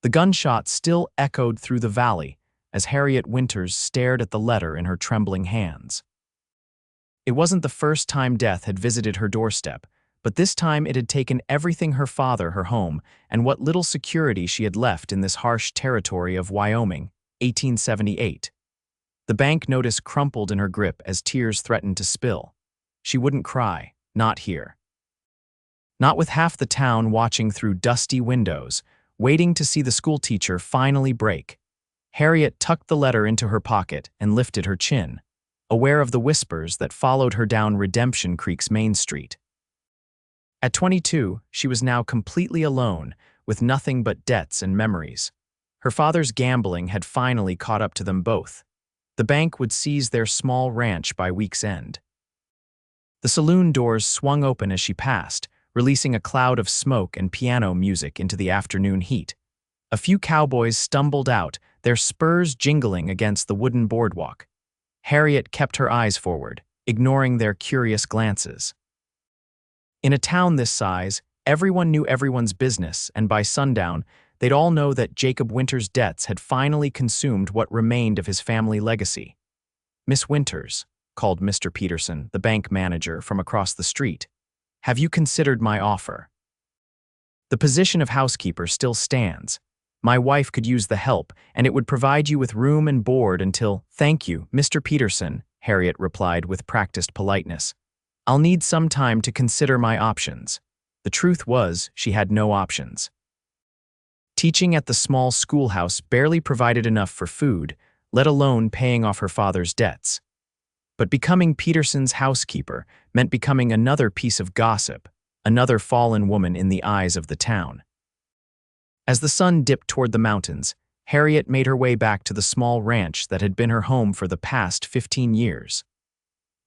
The gunshot still echoed through the valley as Harriet Winters stared at the letter in her trembling hands. It wasn't the first time death had visited her doorstep, but this time it had taken everything her father, her home, and what little security she had left in this harsh territory of Wyoming, 1878. The bank notice crumpled in her grip as tears threatened to spill. She wouldn't cry, not here. Not with half the town watching through dusty windows, waiting to see the schoolteacher finally break. Harriet tucked the letter into her pocket and lifted her chin, aware of the whispers that followed her down Redemption Creek's Main Street. At 22, she was now completely alone, with nothing but debts and memories. Her father's gambling had finally caught up to them both. The bank would seize their small ranch by week's end. The saloon doors swung open as she passed, releasing a cloud of smoke and piano music into the afternoon heat. A few cowboys stumbled out, their spurs jingling against the wooden boardwalk. Harriet kept her eyes forward, ignoring their curious glances. In a town this size, everyone knew everyone's business, and by sundown, they'd all know that Jacob Winters' debts had finally consumed what remained of his family legacy. "Miss Winters," called Mr. Peterson, the bank manager, from across the street, "have you considered my offer? The position of housekeeper still stands. My wife could use the help, and it would provide you with room and board until—" "Thank you, Mr. Peterson," Harriet replied with practiced politeness. "I'll need some time to consider my options." The truth was, she had no options. Teaching at the small schoolhouse barely provided enough for food, let alone paying off her father's debts. But becoming Peterson's housekeeper meant becoming another piece of gossip, another fallen woman in the eyes of the town. As the sun dipped toward the mountains, Harriet made her way back to the small ranch that had been her home for the past 15 years.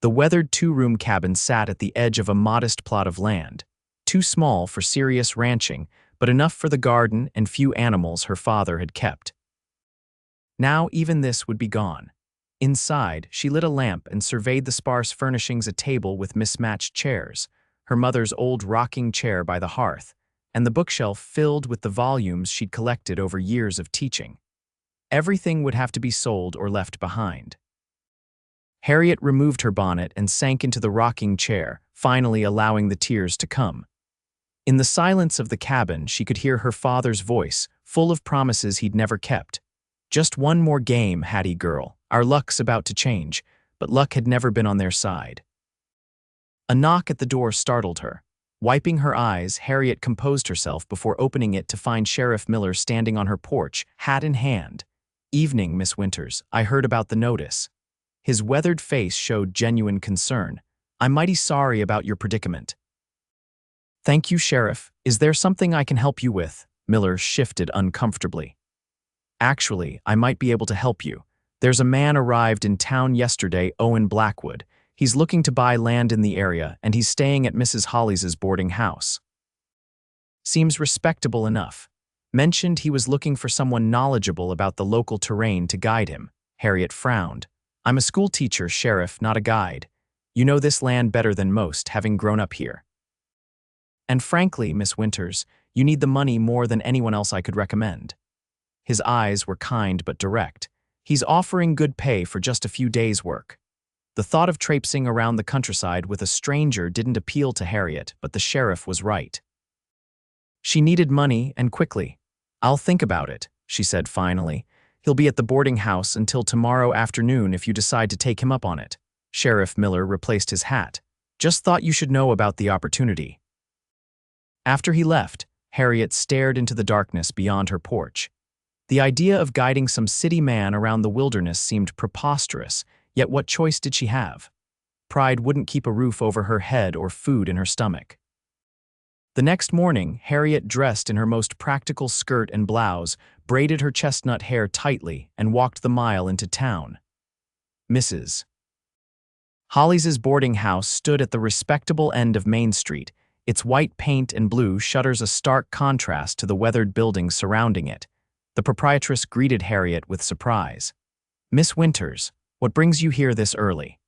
The weathered two-room cabin sat at the edge of a modest plot of land, too small for serious ranching, but enough for the garden and few animals her father had kept. Now even this would be gone. Inside, she lit a lamp and surveyed the sparse furnishings: a table with mismatched chairs, her mother's old rocking chair by the hearth, and the bookshelf filled with the volumes she'd collected over years of teaching. Everything would have to be sold or left behind. Harriet removed her bonnet and sank into the rocking chair, finally allowing the tears to come. In the silence of the cabin, she could hear her father's voice, full of promises he'd never kept. "Just one more game, Hattie girl. Our luck's about to change," but luck had never been on their side. A knock at the door startled her. Wiping her eyes, Harriet composed herself before opening it to find Sheriff Miller standing on her porch, hat in hand. "Evening, Miss Winters. I heard about the notice." His weathered face showed genuine concern. "I'm mighty sorry about your predicament." "Thank you, Sheriff. Is there something I can help you with?" Miller shifted uncomfortably. "Actually, I might be able to help you. There's a man arrived in town yesterday, Owen Blackwood. He's looking to buy land in the area, and he's staying at Mrs. Hollis's boarding house. Seems respectable enough. Mentioned he was looking for someone knowledgeable about the local terrain to guide him." Harriet frowned. "I'm a schoolteacher, Sheriff, not a guide. You know this land better than most, having grown up here. And frankly, Miss Winters, you need the money more than anyone else I could recommend." His eyes were kind but direct. "He's offering good pay for just a few days' work." The thought of traipsing around the countryside with a stranger didn't appeal to Harriet, but the sheriff was right. She needed money, and quickly. "I'll think about it," she said finally. "He'll be at the boarding house until tomorrow afternoon if you decide to take him up on it." Sheriff Miller replaced his hat. "Just thought you should know about the opportunity." After he left, Harriet stared into the darkness beyond her porch. The idea of guiding some city man around the wilderness seemed preposterous, yet what choice did she have? Pride wouldn't keep a roof over her head or food in her stomach. The next morning, Harriet dressed in her most practical skirt and blouse, braided her chestnut hair tightly, and walked the mile into town. Mrs. Hollis's boarding house stood at the respectable end of Main Street, its white paint and blue shutters a stark contrast to the weathered buildings surrounding it. The proprietress greeted Harriet with surprise. "Miss Winters, what brings you here this early?"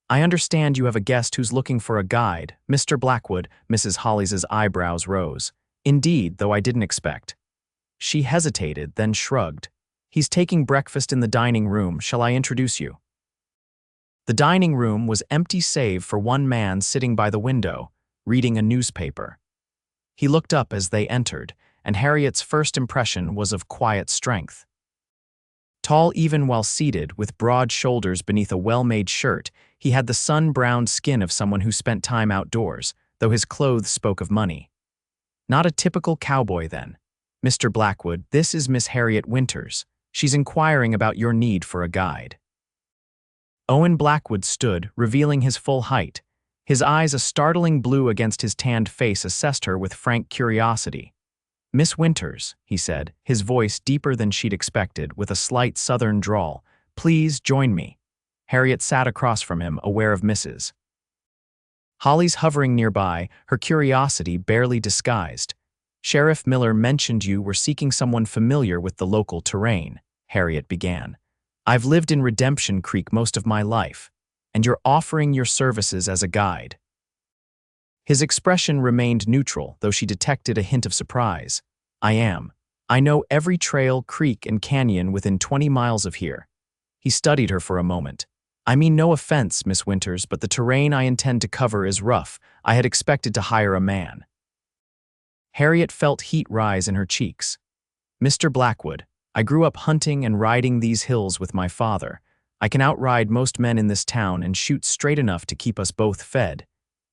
"I understand you have a guest who's looking for a guide, Mr. Blackwood." Mrs. Hollis's eyebrows rose. "Indeed, though I didn't expect." She hesitated, then shrugged. "He's taking breakfast in the dining room. Shall I introduce you?" The dining room was empty save for one man sitting by the window, reading a newspaper. He looked up as they entered, and Harriet's first impression was of quiet strength. Tall even while seated, with broad shoulders beneath a well-made shirt, he had the sun-browned skin of someone who spent time outdoors, though his clothes spoke of money. Not a typical cowboy, then. "Mr. Blackwood, this is Miss Harriet Winters. She's inquiring about your need for a guide." Owen Blackwood stood, revealing his full height. His eyes, a startling blue against his tanned face, assessed her with frank curiosity. "Miss Winters," he said, his voice deeper than she'd expected, with a slight southern drawl, "please join me." Harriet sat across from him, aware of Mrs. Holly's hovering nearby, her curiosity barely disguised. "Sheriff Miller mentioned you were seeking someone familiar with the local terrain," Harriet began. "I've lived in Redemption Creek most of my life, and you're offering your services as a guide." His expression remained neutral, though she detected a hint of surprise. "I am. I know every trail, creek, and canyon within 20 miles of here." He studied her for a moment. "I mean no offense, Miss Winters, but the terrain I intend to cover is rough. I had expected to hire a man." Harriet felt heat rise in her cheeks. "Mr. Blackwood, I grew up hunting and riding these hills with my father. I can outride most men in this town and shoot straight enough to keep us both fed.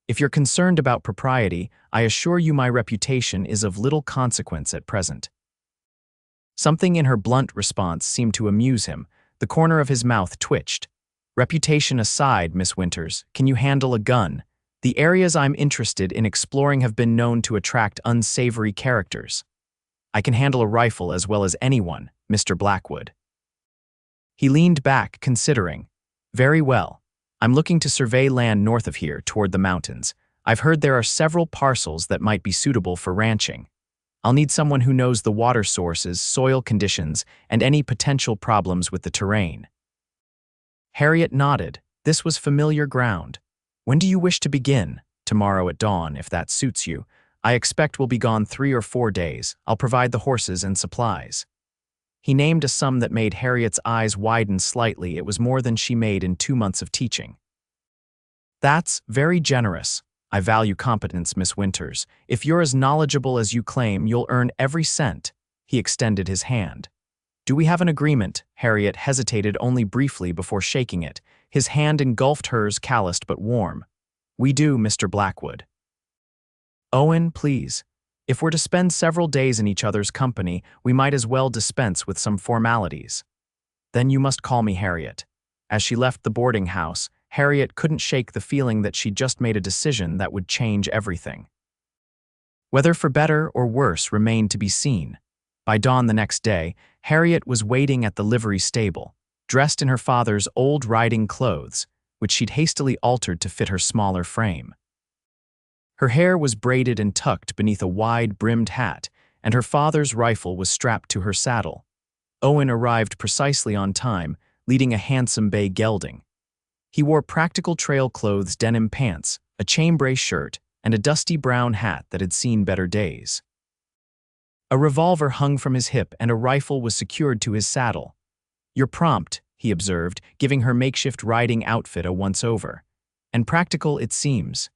If you're concerned about propriety, I assure you my reputation is of little consequence at present." Something in her blunt response seemed to amuse him. The corner of his mouth twitched. "Reputation aside, Miss Winters, can you handle a gun? The areas I'm interested in exploring have been known to attract unsavory characters." "I can handle a rifle as well as anyone, Mr. Blackwood." He leaned back, considering. "Very well. I'm looking to survey land north of here, toward the mountains. I've heard there are several parcels that might be suitable for ranching. I'll need someone who knows the water sources, soil conditions, and any potential problems with the terrain." Harriet nodded. This was familiar ground. "When do you wish to begin?" "Tomorrow at dawn, if that suits you. I expect we'll be gone 3 or 4 days. I'll provide the horses and supplies." He named a sum that made Harriet's eyes widen slightly. It was more than she made in 2 months of teaching. "That's very generous. I value competence, Miss Winters. If you're as knowledgeable as you claim, you'll earn every cent." He extended his hand. "Do we have an agreement?" Harriet hesitated only briefly before shaking it. His hand engulfed hers, calloused but warm. "We do, Mr. Blackwood." "Owen, please. If we're to spend several days in each other's company, we might as well dispense with some formalities." "Then you must call me Harriet." As she left the boarding house, Harriet couldn't shake the feeling that she'd just made a decision that would change everything. Whether for better or worse remained to be seen. By dawn the next day, Harriet was waiting at the livery stable, dressed in her father's old riding clothes, which she'd hastily altered to fit her smaller frame. Her hair was braided and tucked beneath a wide-brimmed hat, and her father's rifle was strapped to her saddle. Owen arrived precisely on time, leading a handsome bay gelding. He wore practical trail clothes, denim pants, a chambray shirt, and a dusty brown hat that had seen better days. A revolver hung from his hip and a rifle was secured to his saddle. "You're prompt," he observed, giving her makeshift riding outfit a once-over. "And practical, it seems."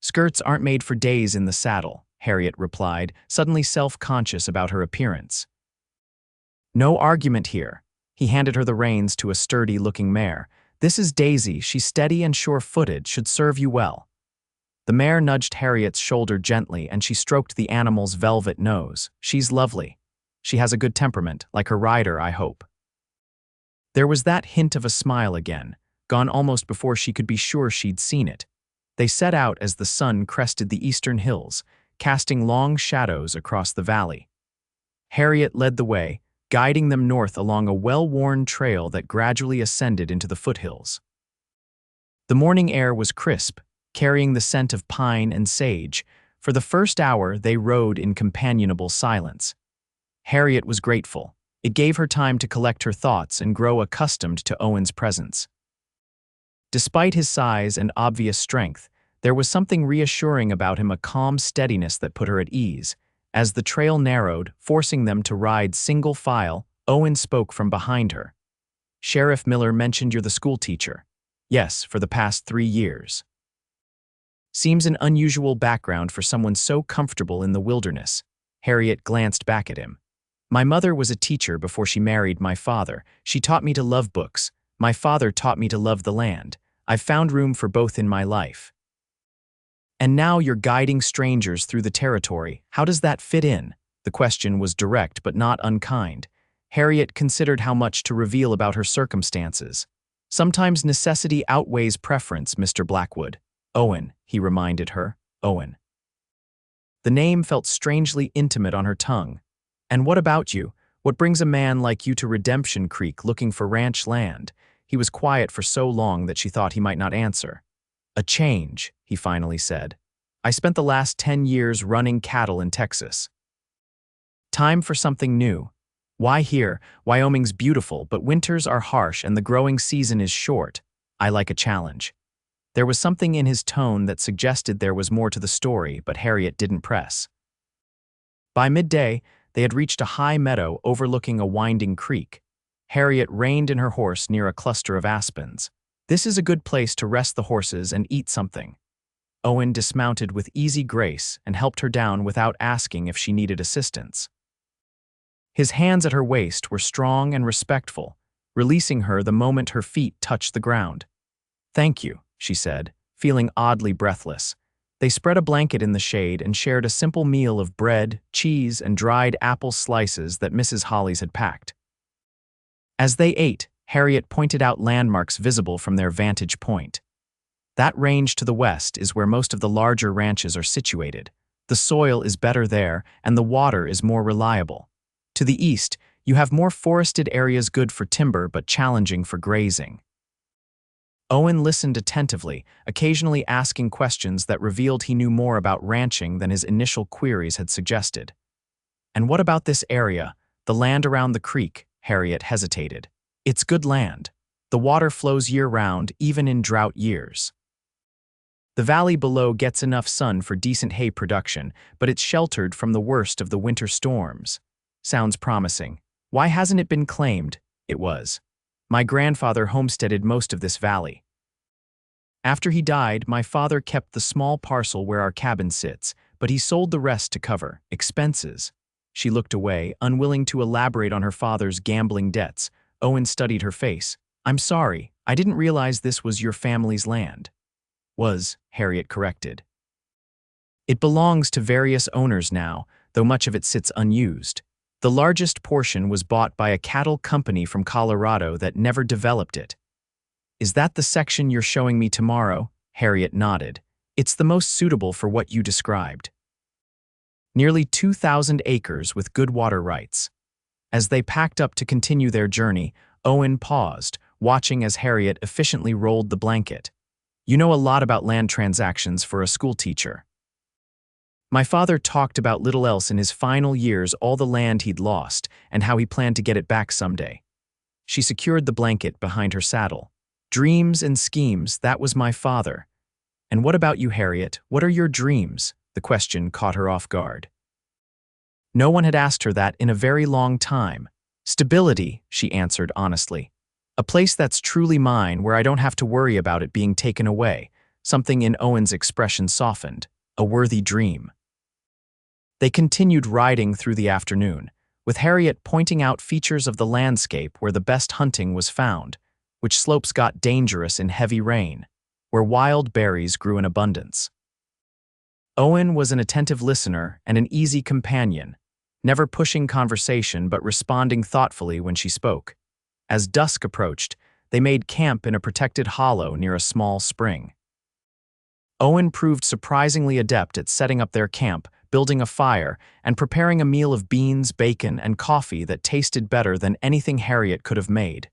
"Skirts aren't made for days in the saddle," Harriet replied, suddenly self-conscious about her appearance. "No argument here." He handed her the reins to a sturdy-looking mare. "This is Daisy. She's steady and sure-footed, should serve you well." The mare nudged Harriet's shoulder gently, and she stroked the animal's velvet nose. "She's lovely. She has a good temperament, like her rider, I hope." There was that hint of a smile again, gone almost before she could be sure she'd seen it. They set out as the sun crested the eastern hills, casting long shadows across the valley. Harriet led the way, guiding them north along a well-worn trail that gradually ascended into the foothills. The morning air was crisp, carrying the scent of pine and sage. For the first hour, they rode in companionable silence. Harriet was grateful. It gave her time to collect her thoughts and grow accustomed to Owen's presence. Despite his size and obvious strength, there was something reassuring about him, a calm steadiness that put her at ease, As the trail narrowed, forcing them to ride single file, Owen spoke from behind her. "Sheriff Miller mentioned you're the schoolteacher." "Yes, for the past 3 years." Seems an unusual background for someone so comfortable in the wilderness. Harriet glanced back at him. "My mother was a teacher before she married my father. She taught me to love books. My father taught me to love the land. I've found room for both in my life." "And now you're guiding strangers through the territory. How does that fit in?" The question was direct but not unkind. Harriet considered how much to reveal about her circumstances. "Sometimes necessity outweighs preference, Mr. Blackwood." "Owen," he reminded her. "Owen." The name felt strangely intimate on her tongue. "And what about you? What brings a man like you to Redemption Creek looking for ranch land?" He was quiet for so long that she thought he might not answer. "A change," he finally said. "I spent the last 10 years running cattle in Texas. Time for something new. Why here? Wyoming's beautiful, but winters are harsh and the growing season is short. I like a challenge." There was something in his tone that suggested there was more to the story, but Harriet didn't press. By midday, they had reached a high meadow overlooking a winding creek. Harriet reined in her horse near a cluster of aspens. "This is a good place to rest the horses and eat something." Owen dismounted with easy grace and helped her down without asking if she needed assistance. His hands at her waist were strong and respectful, releasing her the moment her feet touched the ground. "Thank you," she said, feeling oddly breathless. They spread a blanket in the shade and shared a simple meal of bread, cheese, and dried apple slices that Mrs. Hollies had packed. As they ate, Harriet pointed out landmarks visible from their vantage point. "That range to the west is where most of the larger ranches are situated. The soil is better there, and the water is more reliable. To the east, you have more forested areas good for timber but challenging for grazing." Owen listened attentively, occasionally asking questions that revealed he knew more about ranching than his initial queries had suggested. "And what about this area, the land around the creek?" Harriet hesitated. "It's good land. The water flows year-round, even in drought years. The valley below gets enough sun for decent hay production, but it's sheltered from the worst of the winter storms." "Sounds promising. Why hasn't it been claimed?" "It was. My grandfather homesteaded most of this valley. After he died, my father kept the small parcel where our cabin sits, but he sold the rest to cover expenses." She looked away, unwilling to elaborate on her father's gambling debts. Owen studied her face. "I'm sorry, I didn't realize this was your family's land." "Was," Harriet corrected. "It belongs to various owners now, though much of it sits unused. The largest portion was bought by a cattle company from Colorado that never developed it." "Is that the section you're showing me tomorrow?" Harriet nodded. "It's the most suitable for what you described. Nearly 2,000 acres with good water rights." As they packed up to continue their journey, Owen paused, watching as Harriet efficiently rolled the blanket. "You know a lot about land transactions for a schoolteacher." "My father talked about little else in his final years, all the land he'd lost, and how he planned to get it back someday." She secured the blanket behind her saddle. "Dreams and schemes, that was my father." "And what about you, Harriet? What are your dreams?" The question caught her off guard. No one had asked her that in a very long time. "Stability," she answered honestly. "A place that's truly mine, where I don't have to worry about it being taken away." Something in Owen's expression softened. "A worthy dream." They continued riding through the afternoon, with Harriet pointing out features of the landscape where the best hunting was found, which slopes got dangerous in heavy rain, where wild berries grew in abundance. Owen was an attentive listener and an easy companion, never pushing conversation but responding thoughtfully when she spoke. As dusk approached, they made camp in a protected hollow near a small spring. Owen proved surprisingly adept at setting up their camp, building a fire, and preparing a meal of beans, bacon, and coffee that tasted better than anything Harriet could have made.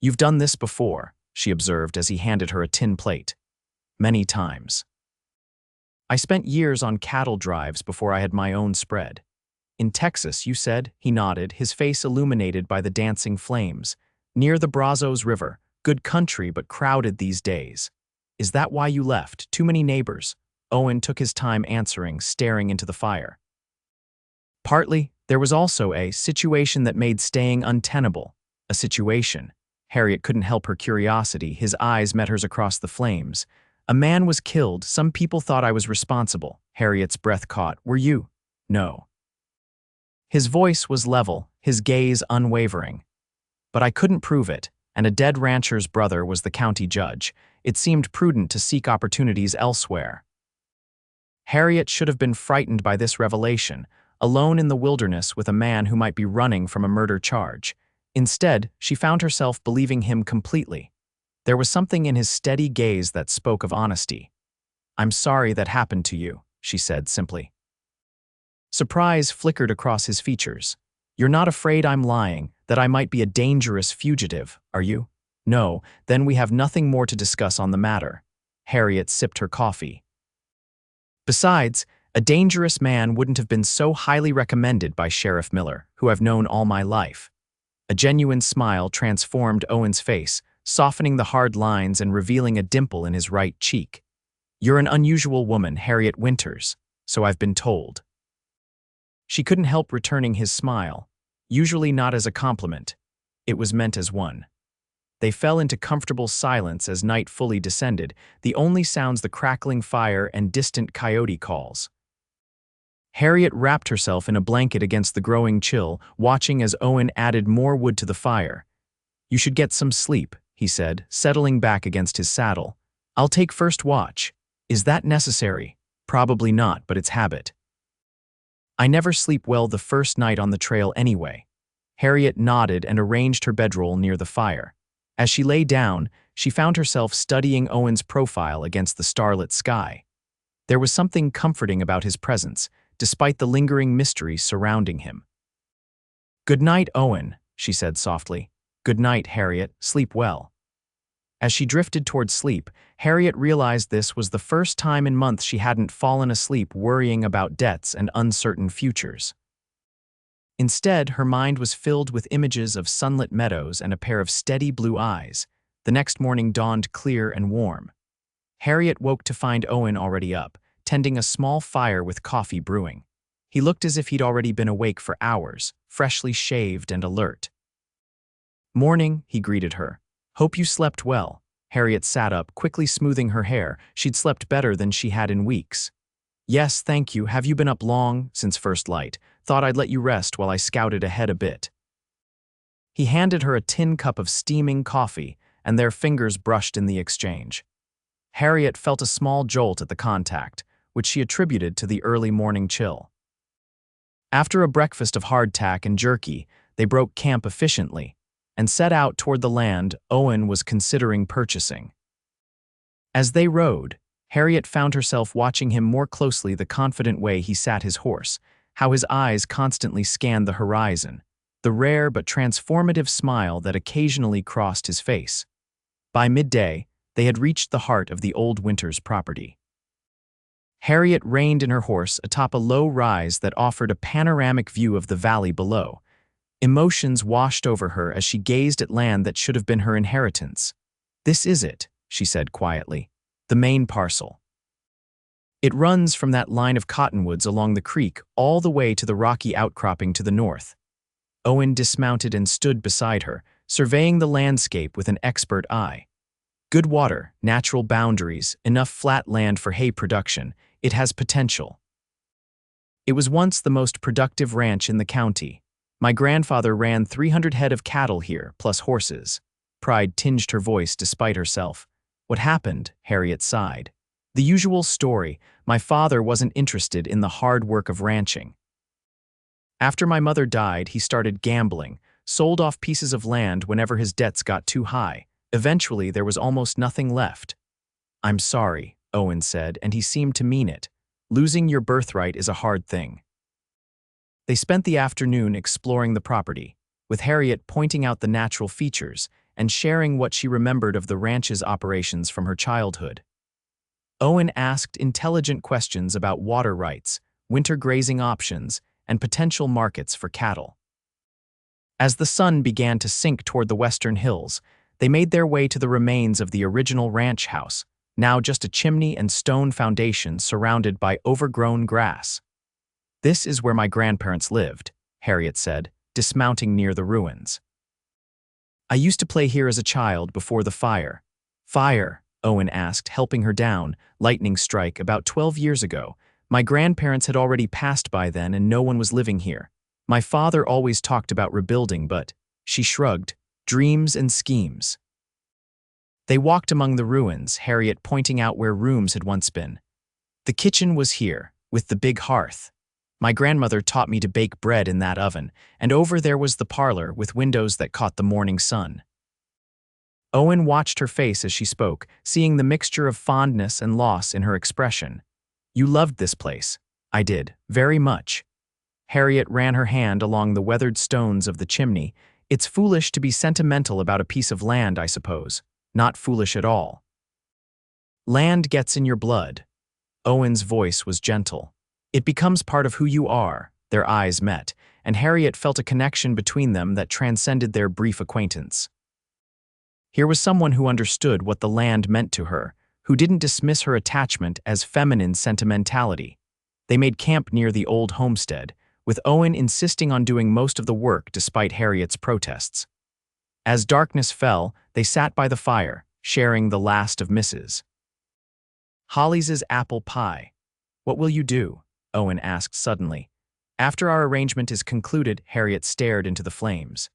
"You've done this before," she observed as he handed her a tin plate. "Many times. I spent years on cattle drives before I had my own spread." "In Texas, you said?" He nodded, his face illuminated by the dancing flames. "Near the Brazos River. Good country, but crowded these days." "Is that why you left? Too many neighbors?" Owen took his time answering, staring into the fire. Partly, there was also a situation that made staying untenable. A situation. Harriet couldn't help her curiosity. His eyes met hers across the flames. A man was killed. Some people thought I was responsible. Harriet's breath caught. Were you? No. His voice was level, his gaze unwavering. But I couldn't prove it, and a dead rancher's brother was the county judge. It seemed prudent to seek opportunities elsewhere. Harriet should have been frightened by this revelation, alone in the wilderness with a man who might be running from a murder charge. Instead, she found herself believing him completely. There was something in his steady gaze that spoke of honesty. "I'm sorry that happened to you," she said simply. Surprise flickered across his features. "You're not afraid I'm lying, that I might be a dangerous fugitive, are you?" "No, then we have nothing more to discuss on the matter." Harriet sipped her coffee. "Besides, a dangerous man wouldn't have been so highly recommended by Sheriff Miller, who I've known all my life." A genuine smile transformed Owen's face, softening the hard lines and revealing a dimple in his right cheek. "You're an unusual woman, Harriet Winters, so I've been told." She couldn't help returning his smile, usually not as a compliment. It was meant as one. They fell into comfortable silence as night fully descended, the only sounds the crackling fire and distant coyote calls. Harriet wrapped herself in a blanket against the growing chill, watching as Owen added more wood to the fire. "You should get some sleep," he said, settling back against his saddle. "I'll take first watch." "Is that necessary?" "Probably not, but it's habit." "I never sleep well the first night on the trail anyway." Harriet nodded and arranged her bedroll near the fire. As she lay down, she found herself studying Owen's profile against the starlit sky. There was something comforting about his presence, despite the lingering mystery surrounding him. "Good night, Owen," she said softly. "Good night, Harriet. Sleep well." As she drifted toward sleep, Harriet realized this was the first time in months she hadn't fallen asleep worrying about debts and uncertain futures. Instead, her mind was filled with images of sunlit meadows and a pair of steady blue eyes. The next morning dawned clear and warm. Harriet woke to find Owen already up, tending a small fire with coffee brewing. He looked as if he'd already been awake for hours, freshly shaved and alert. "Morning," he greeted her. "Hope you slept well." Harriet sat up, quickly smoothing her hair. She'd slept better than she had in weeks. "Yes, thank you. Have you been up long?" "Since first light. Thought I'd let you rest while I scouted ahead a bit." He handed her a tin cup of steaming coffee, and their fingers brushed in the exchange. Harriet felt a small jolt at the contact, which she attributed to the early morning chill. After a breakfast of hardtack and jerky, they broke camp efficiently and set out toward the land Owen was considering purchasing. As they rode, Harriet found herself watching him more closely, the confident way he sat his horse, how his eyes constantly scanned the horizon, the rare but transformative smile that occasionally crossed his face. By midday, they had reached the heart of the old Winters property. Harriet reined in her horse atop a low rise that offered a panoramic view of the valley below. Emotions washed over her as she gazed at land that should have been her inheritance. "This is it," she said quietly. "The main parcel. It runs from that line of cottonwoods along the creek all the way to the rocky outcropping to the north." Owen dismounted and stood beside her, surveying the landscape with an expert eye. "Good water, natural boundaries, enough flat land for hay production. It has potential." "It was once the most productive ranch in the county. My grandfather ran 300 head of cattle here, plus horses." Pride tinged her voice despite herself. "What happened?" Harriet sighed. "The usual story. My father wasn't interested in the hard work of ranching. After my mother died, he started gambling, sold off pieces of land whenever his debts got too high. Eventually, there was almost nothing left." "I'm sorry," Owen said, and he seemed to mean it. "Losing your birthright is a hard thing." They spent the afternoon exploring the property, with Harriet pointing out the natural features and sharing what she remembered of the ranch's operations from her childhood. Owen asked intelligent questions about water rights, winter grazing options, and potential markets for cattle. As the sun began to sink toward the western hills, they made their way to the remains of the original ranch house, now just a chimney and stone foundation surrounded by overgrown grass. This is where my grandparents lived, Harriet said, dismounting near the ruins. I used to play here as a child before the fire. Fire? Owen asked, helping her down. Lightning strike about 12 years ago. My grandparents had already passed by then and no one was living here. My father always talked about rebuilding, but, she shrugged, dreams and schemes. They walked among the ruins, Harriet pointing out where rooms had once been. The kitchen was here, with the big hearth. My grandmother taught me to bake bread in that oven, and over there was the parlor with windows that caught the morning sun. Owen watched her face as she spoke, seeing the mixture of fondness and loss in her expression. You loved this place. I did, very much. Harriet ran her hand along the weathered stones of the chimney. It's foolish to be sentimental about a piece of land, I suppose. Not foolish at all. Land gets in your blood. Owen's voice was gentle. It becomes part of who you are. Their eyes met, and Harriet felt a connection between them that transcended their brief acquaintance. Here was someone who understood what the land meant to her, who didn't dismiss her attachment as feminine sentimentality. They made camp near the old homestead, with Owen insisting on doing most of the work despite Harriet's protests. As darkness fell, they sat by the fire, sharing the last of Mrs. Holly's apple pie. What will you do? Owen asked suddenly. After our arrangement is concluded, Harriet stared into the flames.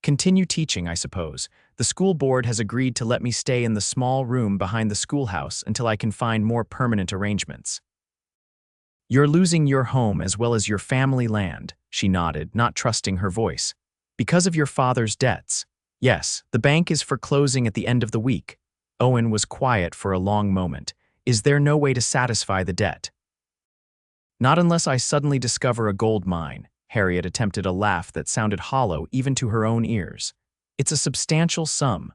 Continue teaching, I suppose. The school board has agreed to let me stay in the small room behind the schoolhouse until I can find more permanent arrangements. You're losing your home as well as your family land, she nodded, not trusting her voice. Because of your father's debts. Yes, the bank is foreclosing at the end of the week. Owen was quiet for a long moment. Is there no way to satisfy the debt? Not unless I suddenly discover a gold mine. Harriet attempted a laugh that sounded hollow even to her own ears. It's a substantial sum.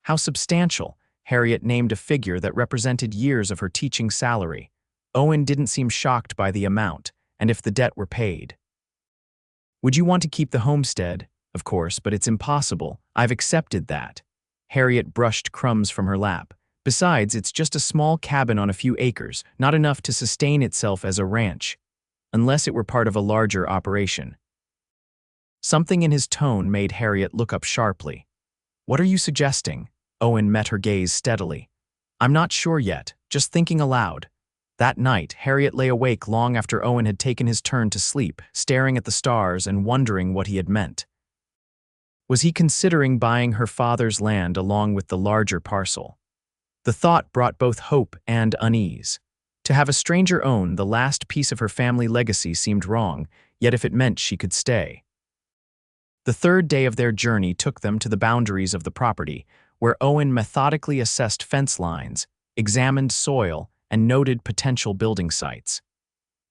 How substantial? Harriet named a figure that represented years of her teaching salary. Owen didn't seem shocked by the amount, and if the debt were paid. Would you want to keep the homestead? Of course, but it's impossible. I've accepted that. Harriet brushed crumbs from her lap. Besides, it's just a small cabin on a few acres, not enough to sustain itself as a ranch, unless it were part of a larger operation. Something in his tone made Harriet look up sharply. What are you suggesting? Owen met her gaze steadily. I'm not sure yet, just thinking aloud. That night, Harriet lay awake long after Owen had taken his turn to sleep, staring at the stars and wondering what he had meant. Was he considering buying her father's land along with the larger parcel? The thought brought both hope and unease. To have a stranger own the last piece of her family legacy seemed wrong, yet if it meant she could stay. The third day of their journey took them to the boundaries of the property, where Owen methodically assessed fence lines, examined soil, and noted potential building sites.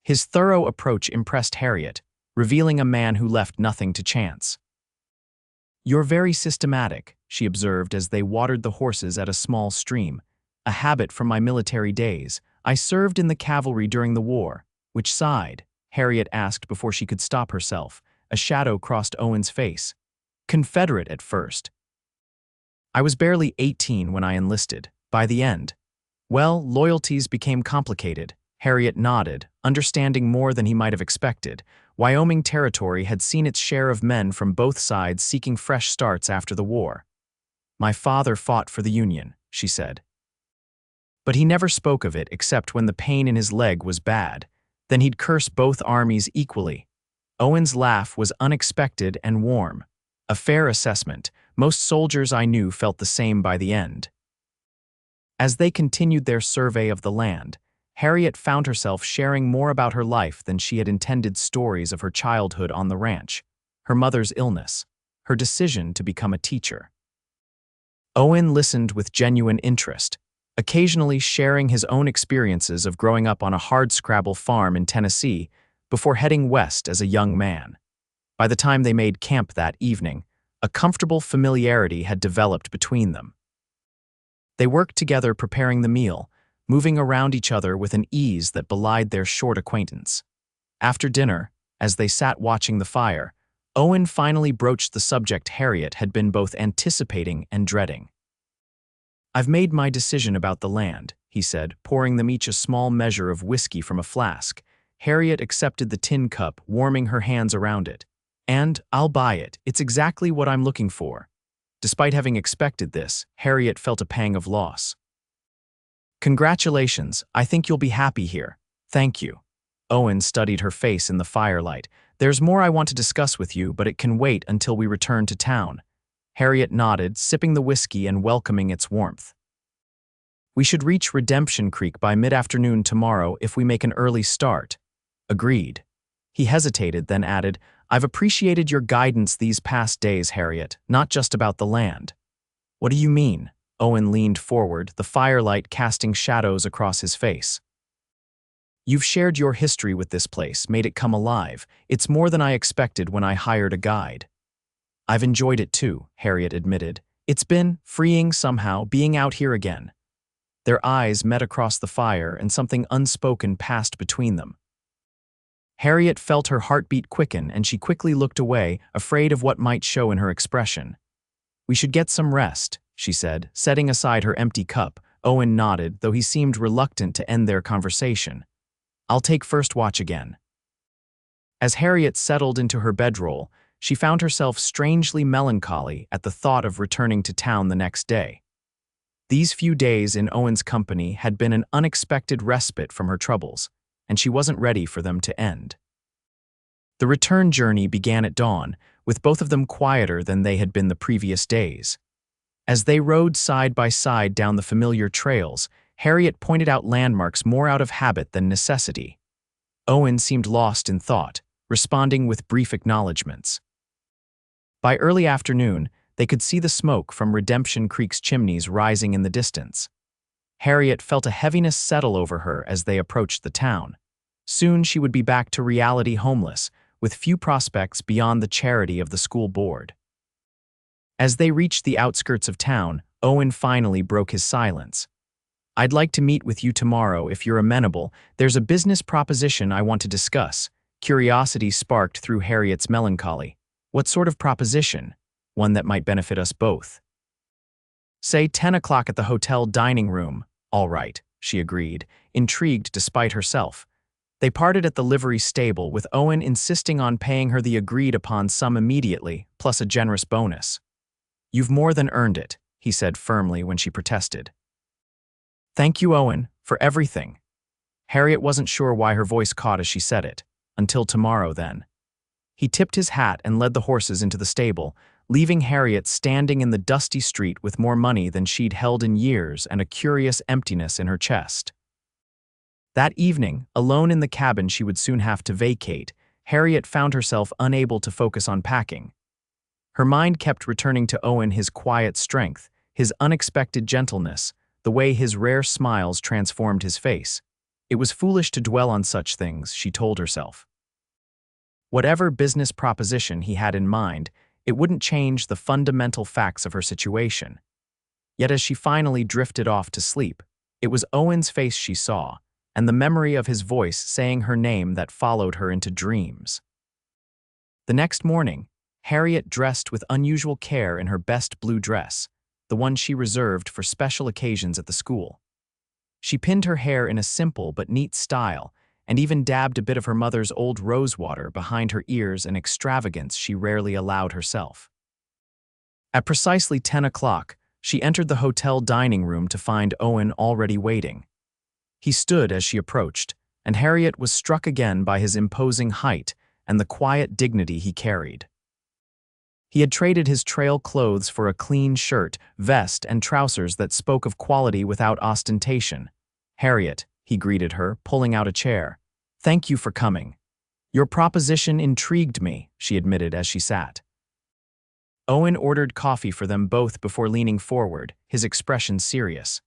His thorough approach impressed Harriet, revealing a man who left nothing to chance. You're very systematic, she observed as they watered the horses at a small stream. A habit from my military days. I served in the cavalry during the war. Which side? Harriet asked before she could stop herself. A shadow crossed Owen's face. Confederate at first. I was barely 18 when I enlisted. By the end. Well, loyalties became complicated. Harriet nodded, understanding more than he might have expected. Wyoming territory had seen its share of men from both sides seeking fresh starts after the war. My father fought for the Union, she said. But he never spoke of it except when the pain in his leg was bad. Then he'd curse both armies equally. Owen's laugh was unexpected and warm. A fair assessment. Most soldiers I knew felt the same by the end. As they continued their survey of the land, Harriet found herself sharing more about her life than she had intended. Stories of her childhood on the ranch, her mother's illness, her decision to become a teacher. Owen listened with genuine interest, occasionally sharing his own experiences of growing up on a hardscrabble farm in Tennessee before heading west as a young man. By the time they made camp that evening, a comfortable familiarity had developed between them. They worked together preparing the meal, moving around each other with an ease that belied their short acquaintance. After dinner, as they sat watching the fire, Owen finally broached the subject Harriet had been both anticipating and dreading. I've made my decision about the land, he said, pouring them each a small measure of whiskey from a flask. Harriet accepted the tin cup, warming her hands around it. "And I'll buy it. It's exactly what I'm looking for." Despite having expected this, Harriet felt a pang of loss. "Congratulations, I think you'll be happy here. Thank you." Owen studied her face in the firelight. "There's more I want to discuss with you, but it can wait until we return to town." Harriet nodded, sipping the whiskey and welcoming its warmth. "We should reach Redemption Creek by mid-afternoon tomorrow if we make an early start." "Agreed." He hesitated, then added, "I've appreciated your guidance these past days, Harriet, not just about the land." "What do you mean?" Owen leaned forward, the firelight casting shadows across his face. "You've shared your history with this place, made it come alive. It's more than I expected when I hired a guide." "I've enjoyed it too," Harriet admitted. "It's been freeing somehow, being out here again." Their eyes met across the fire and something unspoken passed between them. Harriet felt her heartbeat quicken and she quickly looked away, afraid of what might show in her expression. "We should get some rest," she said, setting aside her empty cup. Owen nodded, though he seemed reluctant to end their conversation. "I'll take first watch again." As Harriet settled into her bedroll, she found herself strangely melancholy at the thought of returning to town the next day. These few days in Owen's company had been an unexpected respite from her troubles, and she wasn't ready for them to end. The return journey began at dawn, with both of them quieter than they had been the previous days. As they rode side by side down the familiar trails, Harriet pointed out landmarks more out of habit than necessity. Owen seemed lost in thought, responding with brief acknowledgments. By early afternoon, they could see the smoke from Redemption Creek's chimneys rising in the distance. Harriet felt a heaviness settle over her as they approached the town. Soon she would be back to reality homeless, with few prospects beyond the charity of the school board. As they reached the outskirts of town, Owen finally broke his silence. "I'd like to meet with you tomorrow if you're amenable. There's a business proposition I want to discuss." Curiosity sparked through Harriet's melancholy. "What sort of proposition?" "One that might benefit us both." "Say 10 o'clock at the hotel dining room." "All right," she agreed, intrigued despite herself. They parted at the livery stable, with Owen insisting on paying her the agreed-upon sum immediately, plus a generous bonus. "You've more than earned it," he said firmly when she protested. "Thank you, Owen, for everything." Harriet wasn't sure why her voice caught as she said it. "Until tomorrow, then." He tipped his hat and led the horses into the stable, leaving Harriet standing in the dusty street with more money than she'd held in years and a curious emptiness in her chest. That evening, alone in the cabin she would soon have to vacate, Harriet found herself unable to focus on packing. Her mind kept returning to Owen, his quiet strength, his unexpected gentleness, the way his rare smiles transformed his face. It was foolish to dwell on such things, she told herself. Whatever business proposition he had in mind, it wouldn't change the fundamental facts of her situation. Yet as she finally drifted off to sleep, it was Owen's face she saw, and the memory of his voice saying her name that followed her into dreams. The next morning, Harriet dressed with unusual care in her best blue dress, the one she reserved for special occasions at the school. She pinned her hair in a simple but neat style, and even dabbed a bit of her mother's old rosewater behind her ears, an extravagance she rarely allowed herself. At precisely 10 o'clock, she entered the hotel dining room to find Owen already waiting. He stood as she approached, and Harriet was struck again by his imposing height and the quiet dignity he carried. He had traded his trail clothes for a clean shirt, vest, and trousers that spoke of quality without ostentation. "Harriet," he greeted her, pulling out a chair. "Thank you for coming." "Your proposition intrigued me," she admitted as she sat. Owen ordered coffee for them both before leaning forward, his expression serious.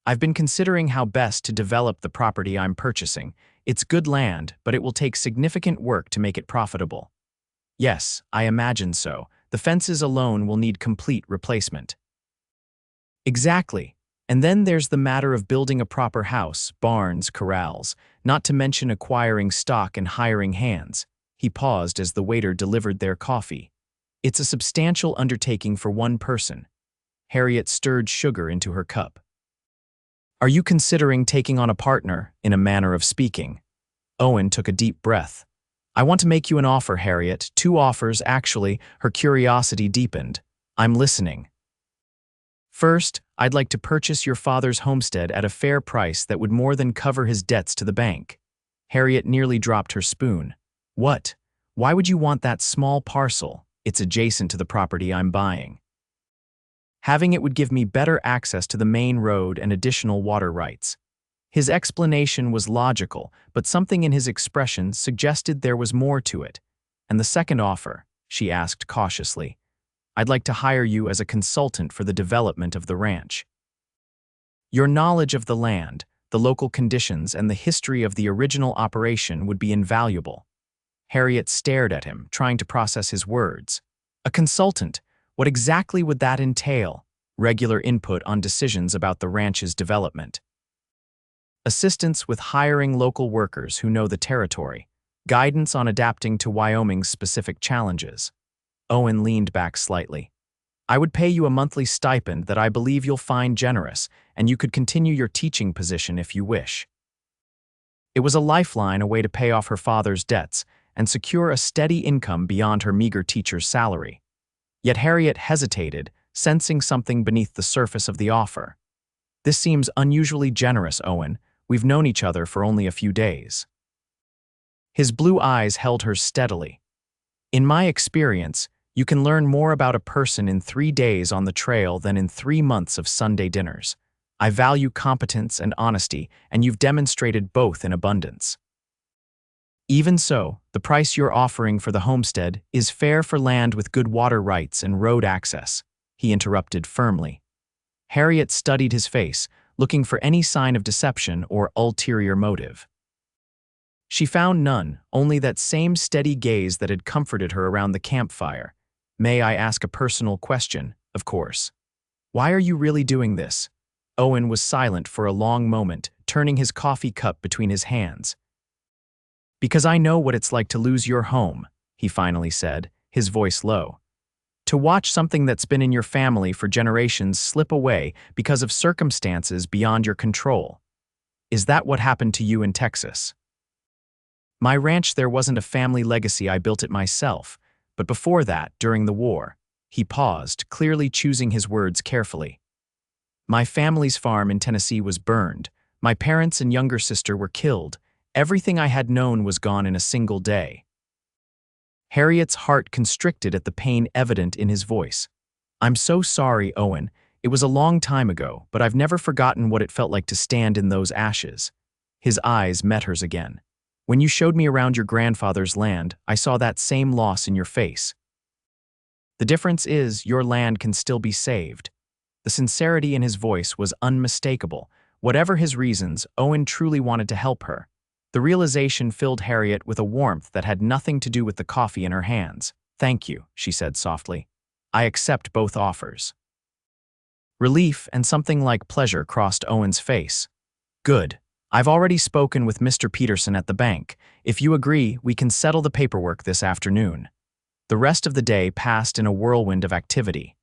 "I've been considering how best to develop the property I'm purchasing. It's good land, but it will take significant work to make it profitable." "Yes, I imagine so. The fences alone will need complete replacement." "Exactly. And then there's the matter of building a proper house, barns, corrals, not to mention acquiring stock and hiring hands." He paused as the waiter delivered their coffee. "It's a substantial undertaking for one person." Harriet stirred sugar into her cup. "Are you considering taking on a partner, in a manner of speaking?" Owen took a deep breath. I want to make you an offer, Harriet. 2 offers, actually. Her curiosity deepened. I'm listening. First, I'd like to purchase your father's homestead at a fair price that would more than cover his debts to the bank. Harriet nearly dropped her spoon. What? Why would you want that small parcel? It's adjacent to the property I'm buying. Having it would give me better access to the main road and additional water rights. His explanation was logical, but something in his expression suggested there was more to it. And the second offer, she asked cautiously. I'd like to hire you as a consultant for the development of the ranch. Your knowledge of the land, the local conditions, and the history of the original operation would be invaluable. Harriet stared at him, trying to process his words. A consultant? What exactly would that entail? Regular input on decisions about the ranch's development. Assistance with hiring local workers who know the territory. Guidance on adapting to Wyoming's specific challenges. Owen leaned back slightly. I would pay you a monthly stipend that I believe you'll find generous, and you could continue your teaching position if you wish. It was a lifeline, a way to pay off her father's debts and secure a steady income beyond her meager teacher's salary. Yet Harriet hesitated, sensing something beneath the surface of the offer. This seems unusually generous, Owen. We've known each other for only a few days. His blue eyes held hers steadily. In my experience, you can learn more about a person in 3 days on the trail than in 3 months of Sunday dinners. I value competence and honesty, and you've demonstrated both in abundance. Even so, the price you're offering for the homestead is fair for land with good water rights and road access, he interrupted firmly. Harriet studied his face, looking for any sign of deception or ulterior motive. She found none, only that same steady gaze that had comforted her around the campfire. May I ask a personal question, of course? Why are you really doing this? Owen was silent for a long moment, turning his coffee cup between his hands. Because I know what it's like to lose your home, he finally said, his voice low. To watch something that's been in your family for generations slip away because of circumstances beyond your control. Is that what happened to you in Texas? My ranch there wasn't a family legacy, I built it myself, but before that, during the war, he paused, clearly choosing his words carefully. My family's farm in Tennessee was burned, my parents and younger sister were killed, everything I had known was gone in a single day. Harriet's heart constricted at the pain evident in his voice. I'm so sorry, Owen. It was a long time ago, but I've never forgotten what it felt like to stand in those ashes. His eyes met hers again. When you showed me around your grandfather's land, I saw that same loss in your face. The difference is, your land can still be saved. The sincerity in his voice was unmistakable. Whatever his reasons, Owen truly wanted to help her. The realization filled Harriet with a warmth that had nothing to do with the coffee in her hands. Thank you, she said softly. I accept both offers. Relief and something like pleasure crossed Owen's face. Good. I've already spoken with Mr. Peterson at the bank. If you agree, we can settle the paperwork this afternoon. The rest of the day passed in a whirlwind of activity.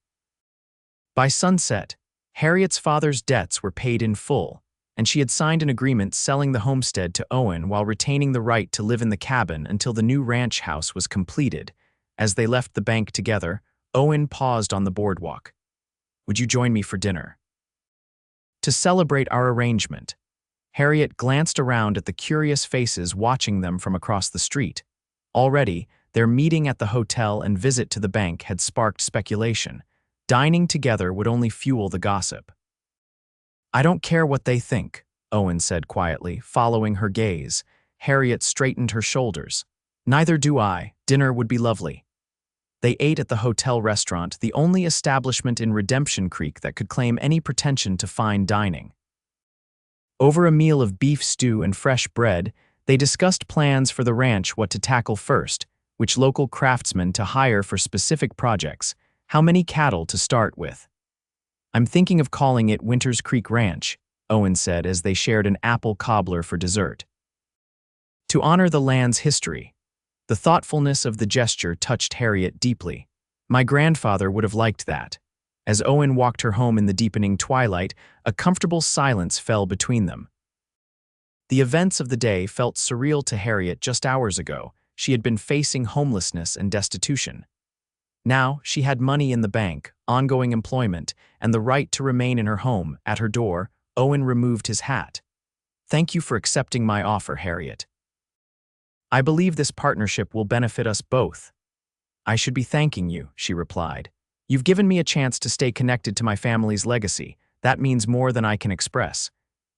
By sunset, Harriet's father's debts were paid in full, and she had signed an agreement selling the homestead to Owen while retaining the right to live in the cabin until the new ranch house was completed. As they left the bank together, Owen paused on the boardwalk. Would you join me for dinner? To celebrate our arrangement. Harriet glanced around at the curious faces watching them from across the street. Already, their meeting at the hotel and visit to the bank had sparked speculation. Dining together would only fuel the gossip. I don't care what they think, Owen said quietly, following her gaze. Harriet straightened her shoulders. Neither do I. Dinner would be lovely. They ate at the hotel restaurant, the only establishment in Redemption Creek that could claim any pretension to fine dining. Over a meal of beef stew and fresh bread, they discussed plans for the ranch, what to tackle first, which local craftsmen to hire for specific projects, how many cattle to start with. I'm thinking of calling it Winters Creek Ranch, Owen said as they shared an apple cobbler for dessert. To honor the land's history. The thoughtfulness of the gesture touched Harriet deeply. My grandfather would have liked that. As Owen walked her home in the deepening twilight, a comfortable silence fell between them. The events of the day felt surreal to Harriet. Just hours ago, she had been facing homelessness and destitution. Now, she had money in the bank, ongoing employment, and the right to remain in her home. At her door, Owen removed his hat. "Thank you for accepting my offer, Harriet. I believe this partnership will benefit us both." "I should be thanking you," she replied. "You've given me a chance to stay connected to my family's legacy. That means more than I can express."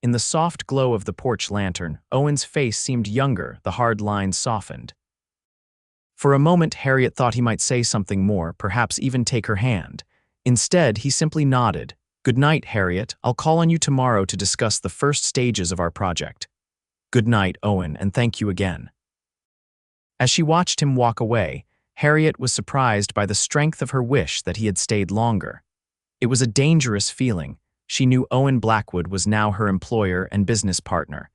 In the soft glow of the porch lantern, Owen's face seemed younger, the hard lines softened. For a moment, Harriet thought he might say something more, perhaps even take her hand. Instead, he simply nodded. "Good night, Harriet. I'll call on you tomorrow to discuss the first stages of our project." "Good night, Owen, and thank you again." As she watched him walk away, Harriet was surprised by the strength of her wish that he had stayed longer. It was a dangerous feeling. She knew Owen Blackwood was now her employer and business partner.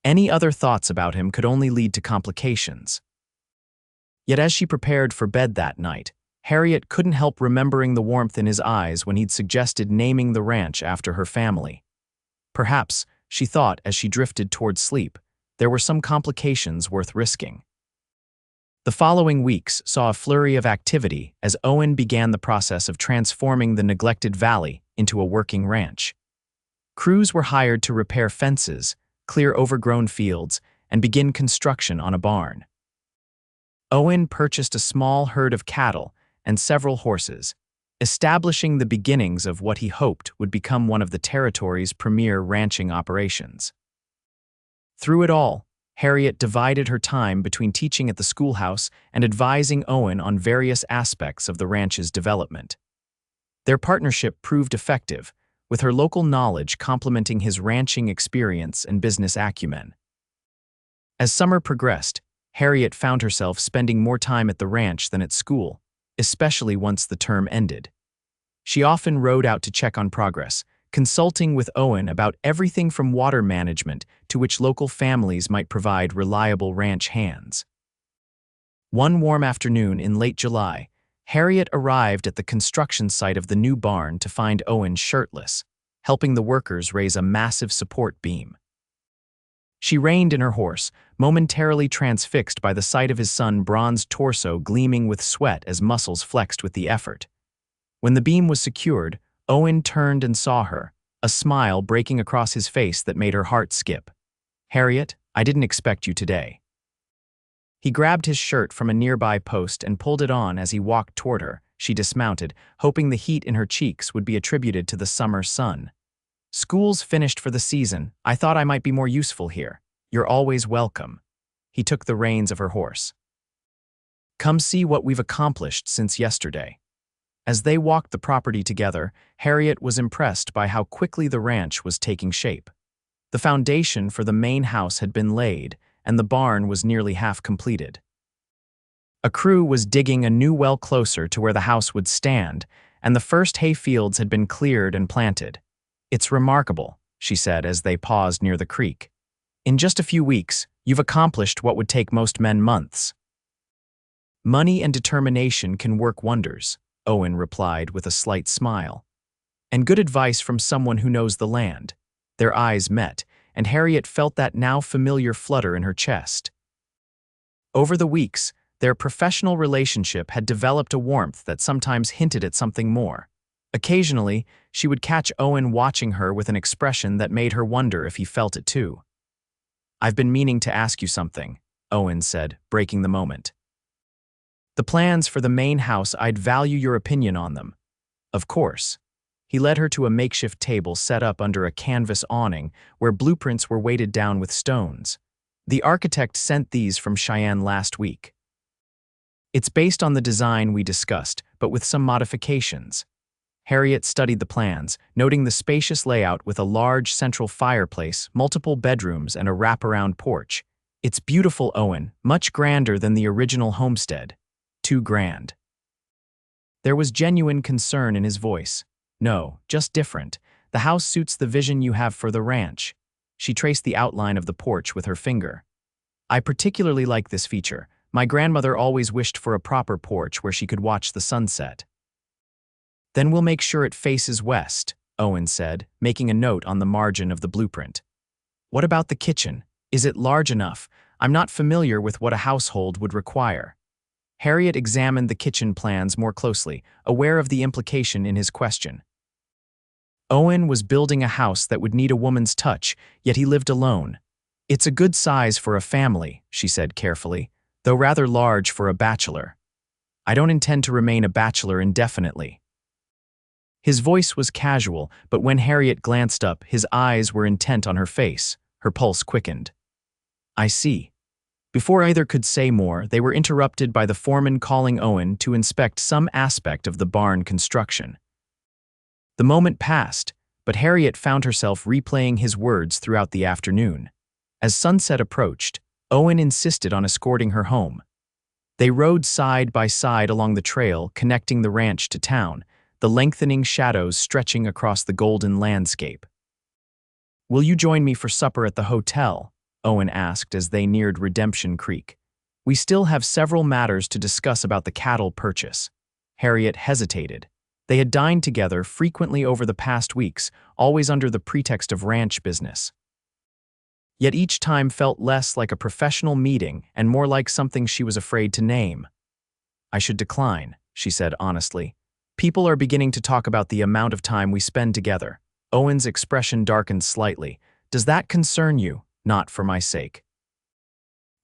Any other thoughts about him could only lead to complications. Yet as she prepared for bed that night, Harriet couldn't help remembering the warmth in his eyes when he'd suggested naming the ranch after her family. Perhaps, she thought as she drifted toward sleep, there were some complications worth risking. The following weeks saw a flurry of activity as Owen began the process of transforming the neglected valley into a working ranch. Crews were hired to repair fences, clear overgrown fields, and begin construction on a barn. Owen purchased a small herd of cattle and several horses, establishing the beginnings of what he hoped would become one of the territory's premier ranching operations. Through it all, Harriet divided her time between teaching at the schoolhouse and advising Owen on various aspects of the ranch's development. Their partnership proved effective, with her local knowledge complementing his ranching experience and business acumen. As summer progressed, Harriet found herself spending more time at the ranch than at school, especially once the term ended. She often rode out to check on progress, consulting with Owen about everything from water management to which local families might provide reliable ranch hands. One warm afternoon in late July, Harriet arrived at the construction site of the new barn to find Owen shirtless, helping the workers raise a massive support beam. She reined in her horse, momentarily transfixed by the sight of his son's bronzed torso gleaming with sweat as muscles flexed with the effort. When the beam was secured, Owen turned and saw her, a smile breaking across his face that made her heart skip. "Harriet, I didn't expect you today." He grabbed his shirt from a nearby post and pulled it on as he walked toward her. She dismounted, hoping the heat in her cheeks would be attributed to the summer sun. "School's finished for the season. I thought I might be more useful here. You're always welcome." He took the reins of her horse. "Come see what we've accomplished since yesterday." As they walked the property together, Harriet was impressed by how quickly the ranch was taking shape. The foundation for the main house had been laid, and the barn was nearly half completed. A crew was digging a new well closer to where the house would stand, and the first hay fields had been cleared and planted. "It's remarkable," she said as they paused near the creek. "In just a few weeks, you've accomplished what would take most men months." "Money and determination can work wonders," Owen replied with a slight smile. "And good advice from someone who knows the land." Their eyes met, and Harriet felt that now familiar flutter in her chest. Over the weeks, their professional relationship had developed a warmth that sometimes hinted at something more. Occasionally, she would catch Owen watching her with an expression that made her wonder if he felt it too. "I've been meaning to ask you something," Owen said, breaking the moment. "The plans for the main house, I'd value your opinion on them." "Of course." He led her to a makeshift table set up under a canvas awning where blueprints were weighted down with stones. "The architect sent these from Cheyenne last week. It's based on the design we discussed, but with some modifications." Harriet studied the plans, noting the spacious layout with a large central fireplace, multiple bedrooms, and a wraparound porch. "It's beautiful, Owen, much grander than the original homestead." "Too grand." There was genuine concern in his voice. "No, just different. The house suits the vision you have for the ranch." She traced the outline of the porch with her finger. "I particularly like this feature. My grandmother always wished for a proper porch where she could watch the sunset." "Then we'll make sure it faces west," Owen said, making a note on the margin of the blueprint. "What about the kitchen? Is it large enough? I'm not familiar with what a household would require. Harriet examined the kitchen plans more closely, aware of the implication in his question. Owen was building a house that would need a woman's touch, yet he lived alone. It's a good size for a family, she said carefully, though rather large for a bachelor. I don't intend to remain a bachelor indefinitely. His voice was casual, but when Harriet glanced up, his eyes were intent on her face. Her pulse quickened. I see. Before either could say more, they were interrupted by the foreman calling Owen to inspect some aspect of the barn construction. The moment passed, but Harriet found herself replaying his words throughout the afternoon. As sunset approached, Owen insisted on escorting her home. They rode side by side along the trail connecting the ranch to town, the lengthening shadows stretching across the golden landscape. Will you join me for supper at the hotel? Owen asked as they neared Redemption Creek. We still have several matters to discuss about the cattle purchase. Harriet hesitated. They had dined together frequently over the past weeks, always under the pretext of ranch business. Yet each time felt less like a professional meeting and more like something she was afraid to name. I should decline, she said honestly. People are beginning to talk about the amount of time we spend together. Owen's expression darkened slightly. Does that concern you? Not for my sake.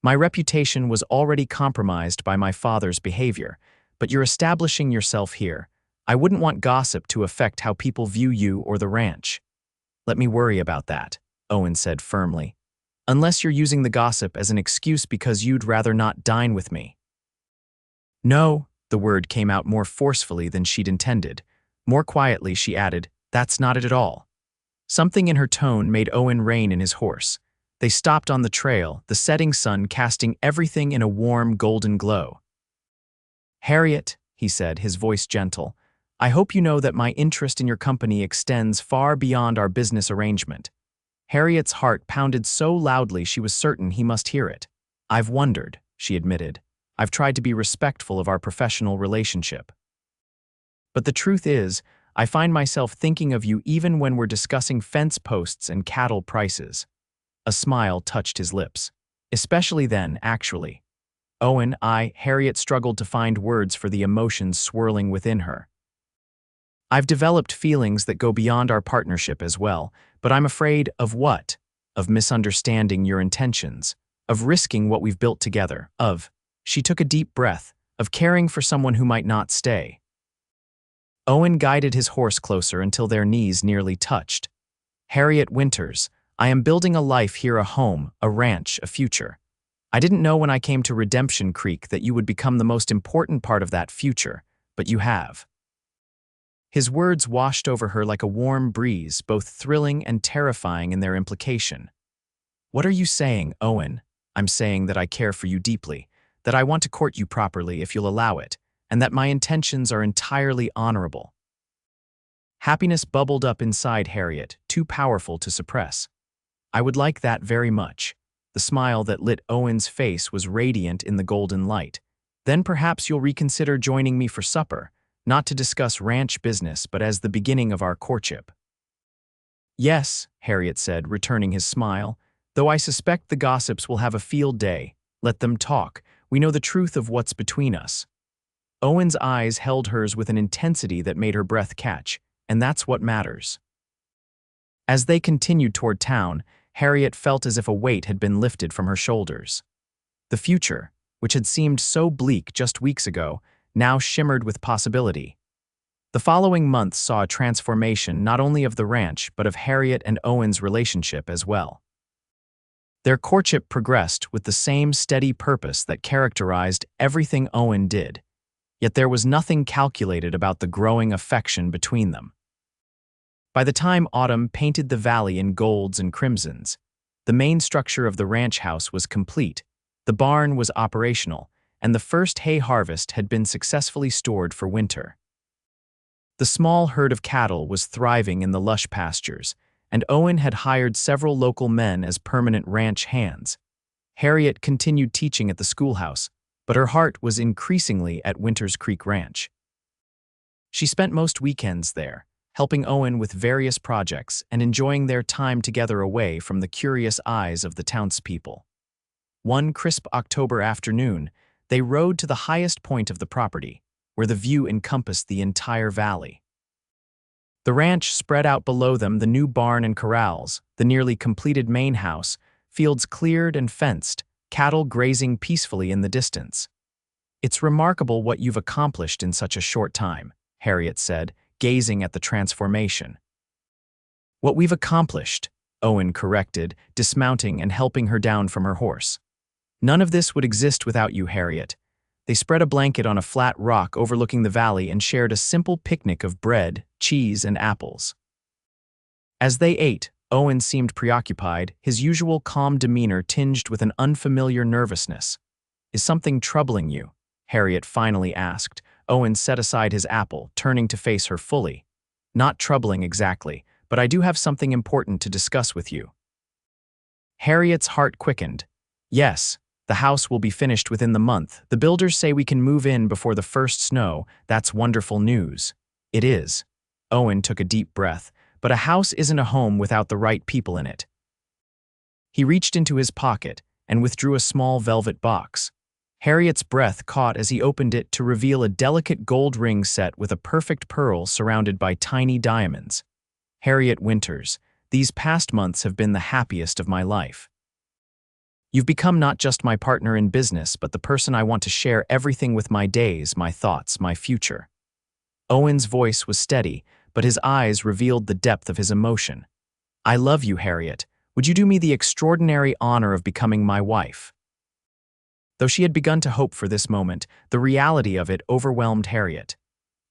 My reputation was already compromised by my father's behavior, but you're establishing yourself here. I wouldn't want gossip to affect how people view you or the ranch. Let me worry about that, Owen said firmly. Unless you're using the gossip as an excuse because you'd rather not dine with me. No, the word came out more forcefully than she'd intended. More quietly, she added, that's not it at all. Something in her tone made Owen rein in his horse. They stopped on the trail, the setting sun casting everything in a warm, golden glow. Harriet, he said, his voice gentle, I hope you know that my interest in your company extends far beyond our business arrangement. Harriet's heart pounded so loudly she was certain he must hear it. I've wondered, she admitted. I've tried to be respectful of our professional relationship. But the truth is, I find myself thinking of you even when we're discussing fence posts and cattle prices. A smile touched his lips. Especially then, actually. Harriet struggled to find words for the emotions swirling within her. I've developed feelings that go beyond our partnership as well, but I'm afraid of what? Of misunderstanding your intentions, of risking what we've built together, she took a deep breath, of caring for someone who might not stay. Owen guided his horse closer until their knees nearly touched. Harriet Winters, I am building a life here, a home, a ranch, a future. I didn't know when I came to Redemption Creek that you would become the most important part of that future, but you have. His words washed over her like a warm breeze, both thrilling and terrifying in their implication. What are you saying, Owen? I'm saying that I care for you deeply, that I want to court you properly if you'll allow it, and that my intentions are entirely honorable. Happiness bubbled up inside Harriet, too powerful to suppress. I would like that very much. The smile that lit Owen's face was radiant in the golden light. Then perhaps you'll reconsider joining me for supper, not to discuss ranch business, but as the beginning of our courtship. Yes, Harriet said, returning his smile, though I suspect the gossips will have a field day. Let them talk. We know the truth of what's between us. Owen's eyes held hers with an intensity that made her breath catch, and that's what matters. As they continued toward town, Harriet felt as if a weight had been lifted from her shoulders. The future, which had seemed so bleak just weeks ago, now shimmered with possibility. The following months saw a transformation not only of the ranch but of Harriet and Owen's relationship as well. Their courtship progressed with the same steady purpose that characterized everything Owen did, yet there was nothing calculated about the growing affection between them. By the time autumn painted the valley in golds and crimsons, the main structure of the ranch house was complete, the barn was operational, and the first hay harvest had been successfully stored for winter. The small herd of cattle was thriving in the lush pastures, and Owen had hired several local men as permanent ranch hands. Harriet continued teaching at the schoolhouse, but her heart was increasingly at Winters Creek Ranch. She spent most weekends there, helping Owen with various projects and enjoying their time together away from the curious eyes of the townspeople. One crisp October afternoon, they rode to the highest point of the property, where the view encompassed the entire valley. The ranch spread out below them, the new barn and corrals, the nearly completed main house, fields cleared and fenced, cattle grazing peacefully in the distance. "It's remarkable what you've accomplished in such a short time," Harriet said, gazing at the transformation. "What we've accomplished," Owen corrected, dismounting and helping her down from her horse. "None of this would exist without you, Harriet." They spread a blanket on a flat rock overlooking the valley and shared a simple picnic of bread, cheese, and apples. As they ate, Owen seemed preoccupied, his usual calm demeanor tinged with an unfamiliar nervousness. "Is something troubling you?" Harriet finally asked. Owen set aside his apple, turning to face her fully. "Not troubling exactly, but I do have something important to discuss with you." Harriet's heart quickened. "Yes. The house will be finished within the month. The builders say we can move in before the first snow. That's wonderful news." "It is." Owen took a deep breath. "But a house isn't a home without the right people in it." He reached into his pocket and withdrew a small velvet box. Harriet's breath caught as he opened it to reveal a delicate gold ring set with a perfect pearl surrounded by tiny diamonds. "Harriet Winters, these past months have been the happiest of my life. You've become not just my partner in business, but the person I want to share everything with: my days, my thoughts, my future." Owen's voice was steady, but his eyes revealed the depth of his emotion. "I love you, Harriet. Would you do me the extraordinary honor of becoming my wife?" Though she had begun to hope for this moment, the reality of it overwhelmed Harriet.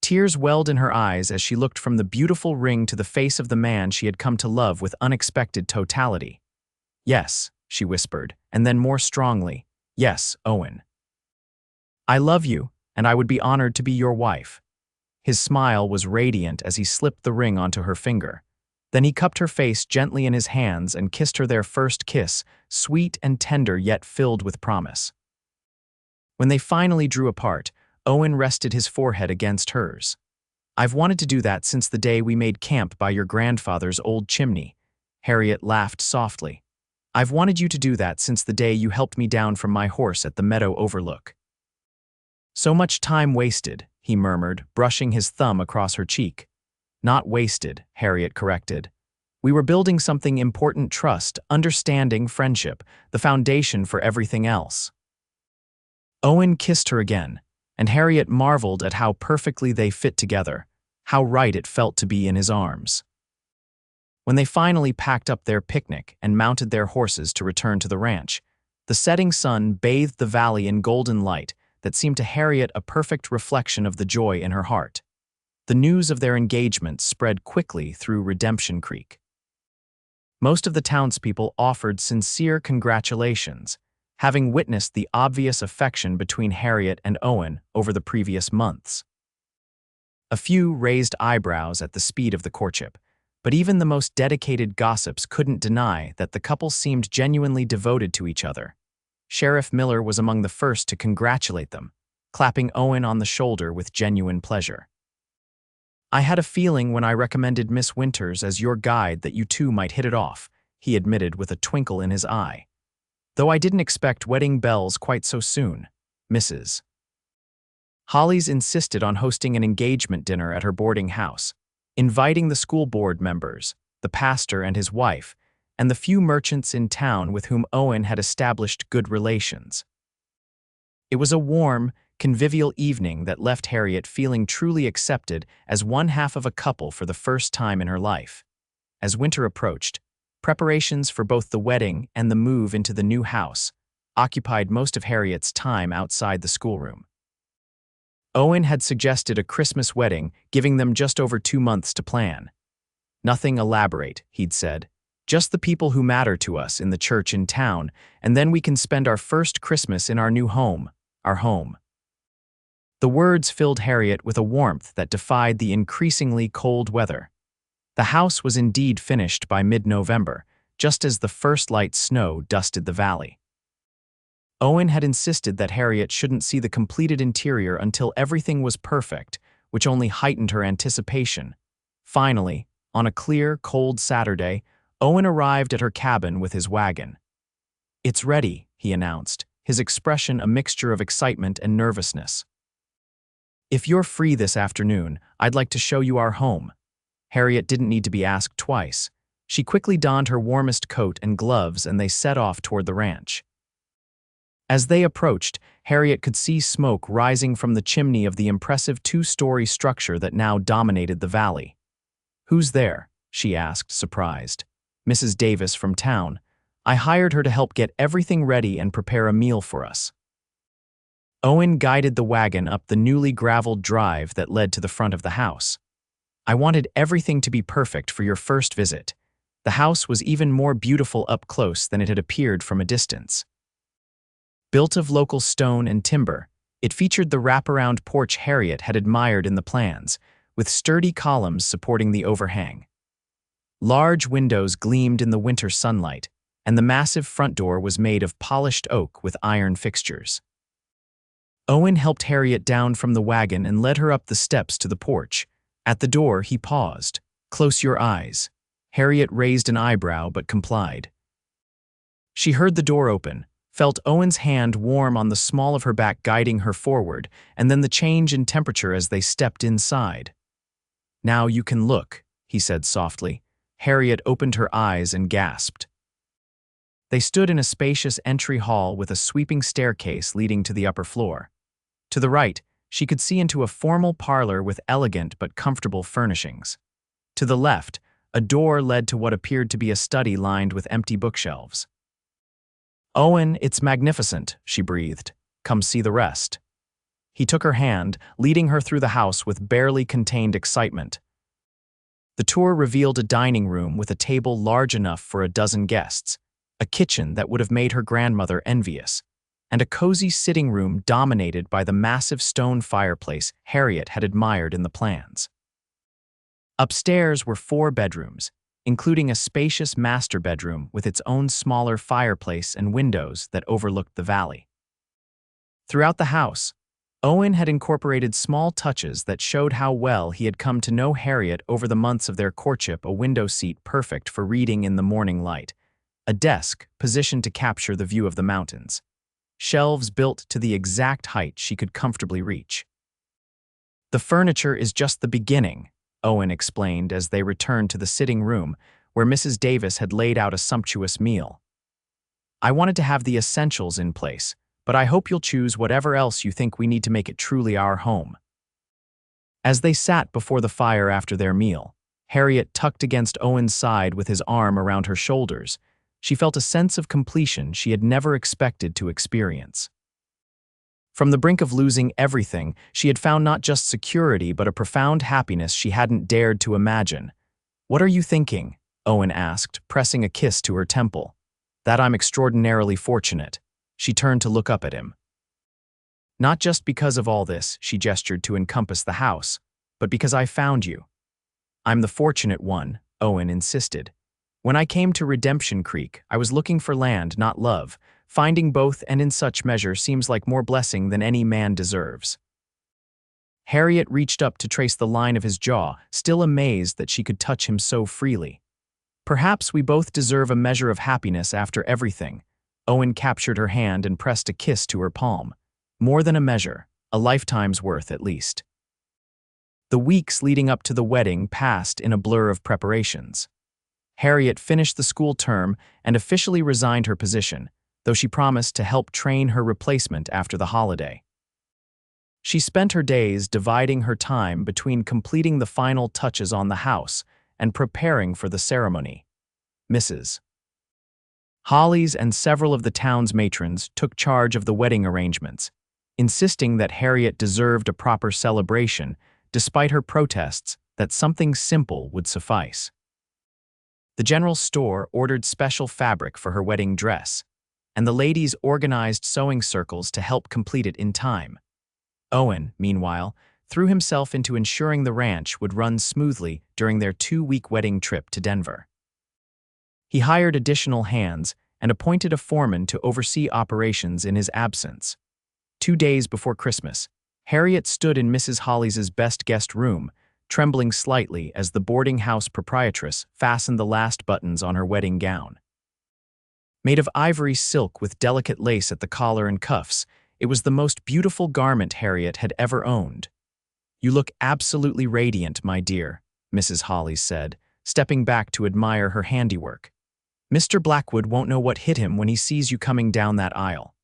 Tears welled in her eyes as she looked from the beautiful ring to the face of the man she had come to love with unexpected totality. "Yes," she whispered, and then more strongly, "Yes, Owen. I love you, and I would be honored to be your wife." His smile was radiant as he slipped the ring onto her finger. Then he cupped her face gently in his hands and kissed her their first kiss, sweet and tender yet filled with promise. When they finally drew apart, Owen rested his forehead against hers. "I've wanted to do that since the day we made camp by your grandfather's old chimney." Harriet laughed softly. "I've wanted you to do that since the day you helped me down from my horse at the meadow overlook." "So much time wasted," he murmured, brushing his thumb across her cheek. "Not wasted," Harriet corrected. "We were building something important: trust, understanding, friendship, the foundation for everything else." Owen kissed her again, and Harriet marveled at how perfectly they fit together, how right it felt to be in his arms. When they finally packed up their picnic and mounted their horses to return to the ranch, the setting sun bathed the valley in golden light that seemed to Harriet a perfect reflection of the joy in her heart. The news of their engagement spread quickly through Redemption Creek. Most of the townspeople offered sincere congratulations, having witnessed the obvious affection between Harriet and Owen over the previous months. A few raised eyebrows at the speed of the courtship, but even the most dedicated gossips couldn't deny that the couple seemed genuinely devoted to each other. Sheriff Miller was among the first to congratulate them, clapping Owen on the shoulder with genuine pleasure. "I had a feeling when I recommended Miss Winters as your guide that you two might hit it off," he admitted with a twinkle in his eye. "Though I didn't expect wedding bells quite so soon, Mrs. Hollies insisted on hosting an engagement dinner at her boarding house, inviting the school board members, the pastor and his wife, and the few merchants in town with whom Owen had established good relations. It was a warm, convivial evening that left Harriet feeling truly accepted as one half of a couple for the first time in her life. As winter approached, preparations for both the wedding and the move into the new house occupied most of Harriet's time outside the schoolroom. Owen had suggested a Christmas wedding, giving them just over 2 months to plan. "Nothing elaborate," he'd said. "Just the people who matter to us in the church in town, and then we can spend our first Christmas in our new home, our home." The words filled Harriet with a warmth that defied the increasingly cold weather. The house was indeed finished by mid-November, just as the first light snow dusted the valley. Owen had insisted that Harriet shouldn't see the completed interior until everything was perfect, which only heightened her anticipation. Finally, on a clear, cold Saturday, Owen arrived at her cabin with his wagon. "It's ready," he announced, his expression a mixture of excitement and nervousness. "If you're free this afternoon, I'd like to show you our home." Harriet didn't need to be asked twice. She quickly donned her warmest coat and gloves and they set off toward the ranch. As they approached, Harriet could see smoke rising from the chimney of the impressive two-story structure that now dominated the valley. "Who's there?" she asked, surprised. "Mrs. Davis from town. I hired her to help get everything ready and prepare a meal for us." Owen guided the wagon up the newly graveled drive that led to the front of the house. "I wanted everything to be perfect for your first visit." The house was even more beautiful up close than it had appeared from a distance. Built of local stone and timber, it featured the wraparound porch Harriet had admired in the plans, with sturdy columns supporting the overhang. Large windows gleamed in the winter sunlight, and the massive front door was made of polished oak with iron fixtures. Owen helped Harriet down from the wagon and led her up the steps to the porch. At the door, he paused. "Close your eyes." Harriet raised an eyebrow but complied. She heard the door open, felt Owen's hand warm on the small of her back guiding her forward, and then the change in temperature as they stepped inside. "Now you can look," he said softly. Harriet opened her eyes and gasped. They stood in a spacious entry hall with a sweeping staircase leading to the upper floor. To the right, she could see into a formal parlor with elegant but comfortable furnishings. To the left, a door led to what appeared to be a study lined with empty bookshelves. "Owen, it's magnificent," she breathed. "Come see the rest." He took her hand, leading her through the house with barely contained excitement. The tour revealed a dining room with a table large enough for a dozen guests, a kitchen that would have made her grandmother envious, and a cozy sitting room dominated by the massive stone fireplace Harriet had admired in the plans. Upstairs were 4 bedrooms, including a spacious master bedroom with its own smaller fireplace and windows that overlooked the valley. Throughout the house, Owen had incorporated small touches that showed how well he had come to know Harriet over the months of their courtship: a window seat perfect for reading in the morning light, a desk positioned to capture the view of the mountains, shelves built to the exact height she could comfortably reach. "The furniture is just the beginning," Owen explained as they returned to the sitting room where Mrs. Davis had laid out a sumptuous meal. "I wanted to have the essentials in place, but I hope you'll choose whatever else you think we need to make it truly our home." As they sat before the fire after their meal, Harriet tucked against Owen's side with his arm around her shoulders. She felt a sense of completion she had never expected to experience. From the brink of losing everything, she had found not just security but a profound happiness she hadn't dared to imagine. "What are you thinking?" Owen asked, pressing a kiss to her temple. "That I'm extraordinarily fortunate." She turned to look up at him. "Not just because of all this," she gestured to encompass the house, "but because I found you." "I'm the fortunate one," Owen insisted. "When I came to Redemption Creek, I was looking for land, not love. Finding both and in such measure seems like more blessing than any man deserves." Harriet reached up to trace the line of his jaw, still amazed that she could touch him so freely. "Perhaps we both deserve a measure of happiness after everything." Owen captured her hand and pressed a kiss to her palm. "More than a measure, a lifetime's worth at least." The weeks leading up to the wedding passed in a blur of preparations. Harriet finished the school term and officially resigned her position, though she promised to help train her replacement after the holiday. She spent her days dividing her time between completing the final touches on the house and preparing for the ceremony. Mrs. Hollies and several of the town's matrons took charge of the wedding arrangements, insisting that Harriet deserved a proper celebration, despite her protests that something simple would suffice. The general store ordered special fabric for her wedding dress, and the ladies organized sewing circles to help complete it in time. Owen, meanwhile, threw himself into ensuring the ranch would run smoothly during their 2-week wedding trip to Denver. He hired additional hands and appointed a foreman to oversee operations in his absence. 2 days before Christmas, Harriet stood in Mrs. Hollies' best guest room, trembling slightly as the boarding house proprietress fastened the last buttons on her wedding gown. Made of ivory silk with delicate lace at the collar and cuffs, it was the most beautiful garment Harriet had ever owned. "You look absolutely radiant, my dear," Mrs. Hollis said, stepping back to admire her handiwork. "Mr. Blackwood won't know what hit him when he sees you coming down that aisle."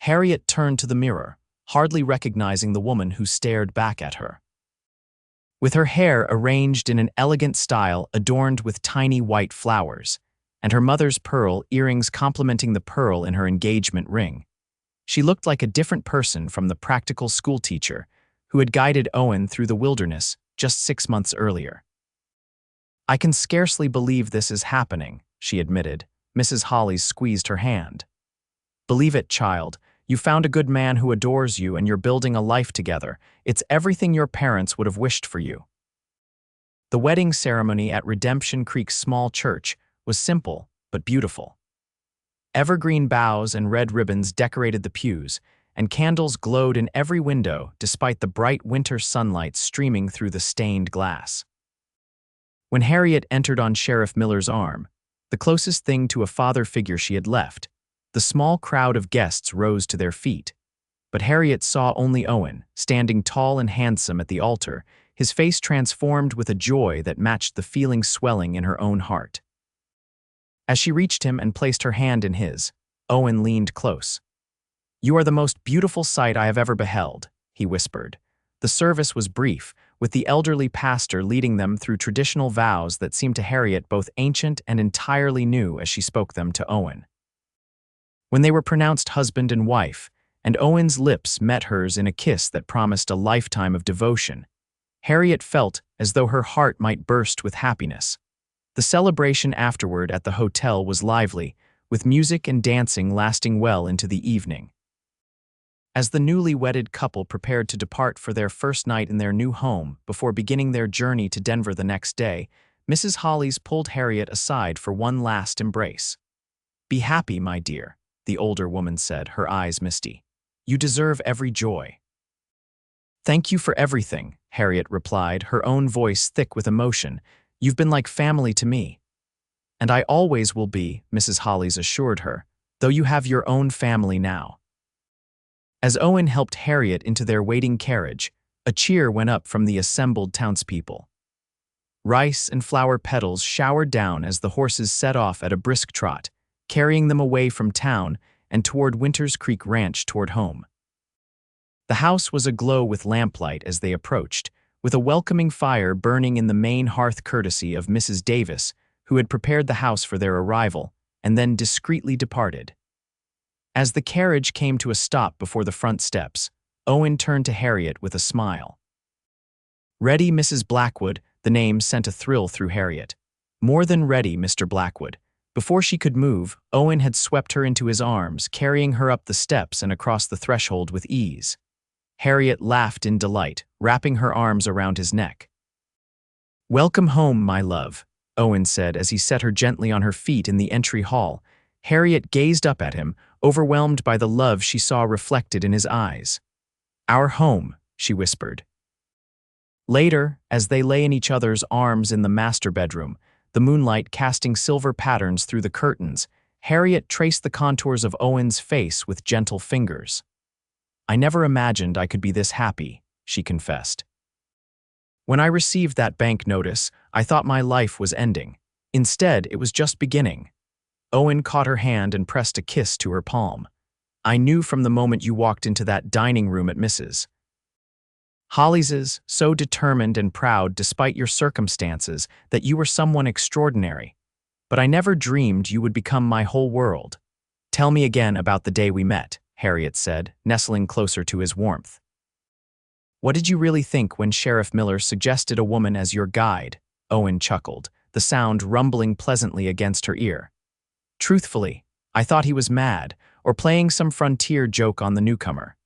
Harriet turned to the mirror, hardly recognizing the woman who stared back at her. With her hair arranged in an elegant style adorned with tiny white flowers, and her mother's pearl earrings complementing the pearl in her engagement ring, she looked like a different person from the practical schoolteacher who had guided Owen through the wilderness just 6 months earlier. "I can scarcely believe this is happening," she admitted. Mrs. Hollis squeezed her hand. "Believe it, child. You found a good man who adores you and you're building a life together. It's everything your parents would have wished for you." The wedding ceremony at Redemption Creek's small church was simple but beautiful. Evergreen boughs and red ribbons decorated the pews, and candles glowed in every window despite the bright winter sunlight streaming through the stained glass. When Harriet entered on Sheriff Miller's arm, the closest thing to a father figure she had left, the small crowd of guests rose to their feet. But Harriet saw only Owen, standing tall and handsome at the altar, his face transformed with a joy that matched the feeling swelling in her own heart. As she reached him and placed her hand in his, Owen leaned close. "You are the most beautiful sight I have ever beheld," he whispered. The service was brief, with the elderly pastor leading them through traditional vows that seemed to Harriet both ancient and entirely new as she spoke them to Owen. When they were pronounced husband and wife, and Owen's lips met hers in a kiss that promised a lifetime of devotion, Harriet felt as though her heart might burst with happiness. The celebration afterward at the hotel was lively, with music and dancing lasting well into the evening. As the newly wedded couple prepared to depart for their first night in their new home before beginning their journey to Denver the next day, Mrs. Hollis pulled Harriet aside for one last embrace. "Be happy, my dear," the older woman said, her eyes misty. "You deserve every joy." "Thank you for everything," Harriet replied, her own voice thick with emotion. "You've been like family to me." "And I always will be," Mrs. Hollis assured her, "though you have your own family now." As Owen helped Harriet into their waiting carriage, a cheer went up from the assembled townspeople. Rice and flower petals showered down as the horses set off at a brisk trot, carrying them away from town and toward Winters Creek Ranch toward home. The house was aglow with lamplight as they approached, with a welcoming fire burning in the main hearth courtesy of Mrs. Davis, who had prepared the house for their arrival, and then discreetly departed. As the carriage came to a stop before the front steps, Owen turned to Harriet with a smile. "Ready, Mrs. Blackwood," the name sent a thrill through Harriet. "More than ready, Mr. Blackwood." Before she could move, Owen had swept her into his arms, carrying her up the steps and across the threshold with ease. Harriet laughed in delight, wrapping her arms around his neck. "Welcome home, my love," Owen said as he set her gently on her feet in the entry hall. Harriet gazed up at him, overwhelmed by the love she saw reflected in his eyes. "Our home," she whispered. Later, as they lay in each other's arms in the master bedroom, the moonlight casting silver patterns through the curtains, Harriet traced the contours of Owen's face with gentle fingers. "I never imagined I could be this happy," she confessed. "When I received that bank notice, I thought my life was ending. Instead, it was just beginning." Owen caught her hand and pressed a kiss to her palm. "I knew from the moment you walked into that dining room at Mrs. Hollis's, so determined and proud despite your circumstances, that you were someone extraordinary. But I never dreamed you would become my whole world." "Tell me again about the day we met," Harriet said, nestling closer to his warmth. "What did you really think when Sheriff Miller suggested a woman as your guide?" Owen chuckled, the sound rumbling pleasantly against her ear. "Truthfully, I thought he was mad, or playing some frontier joke on the newcomer.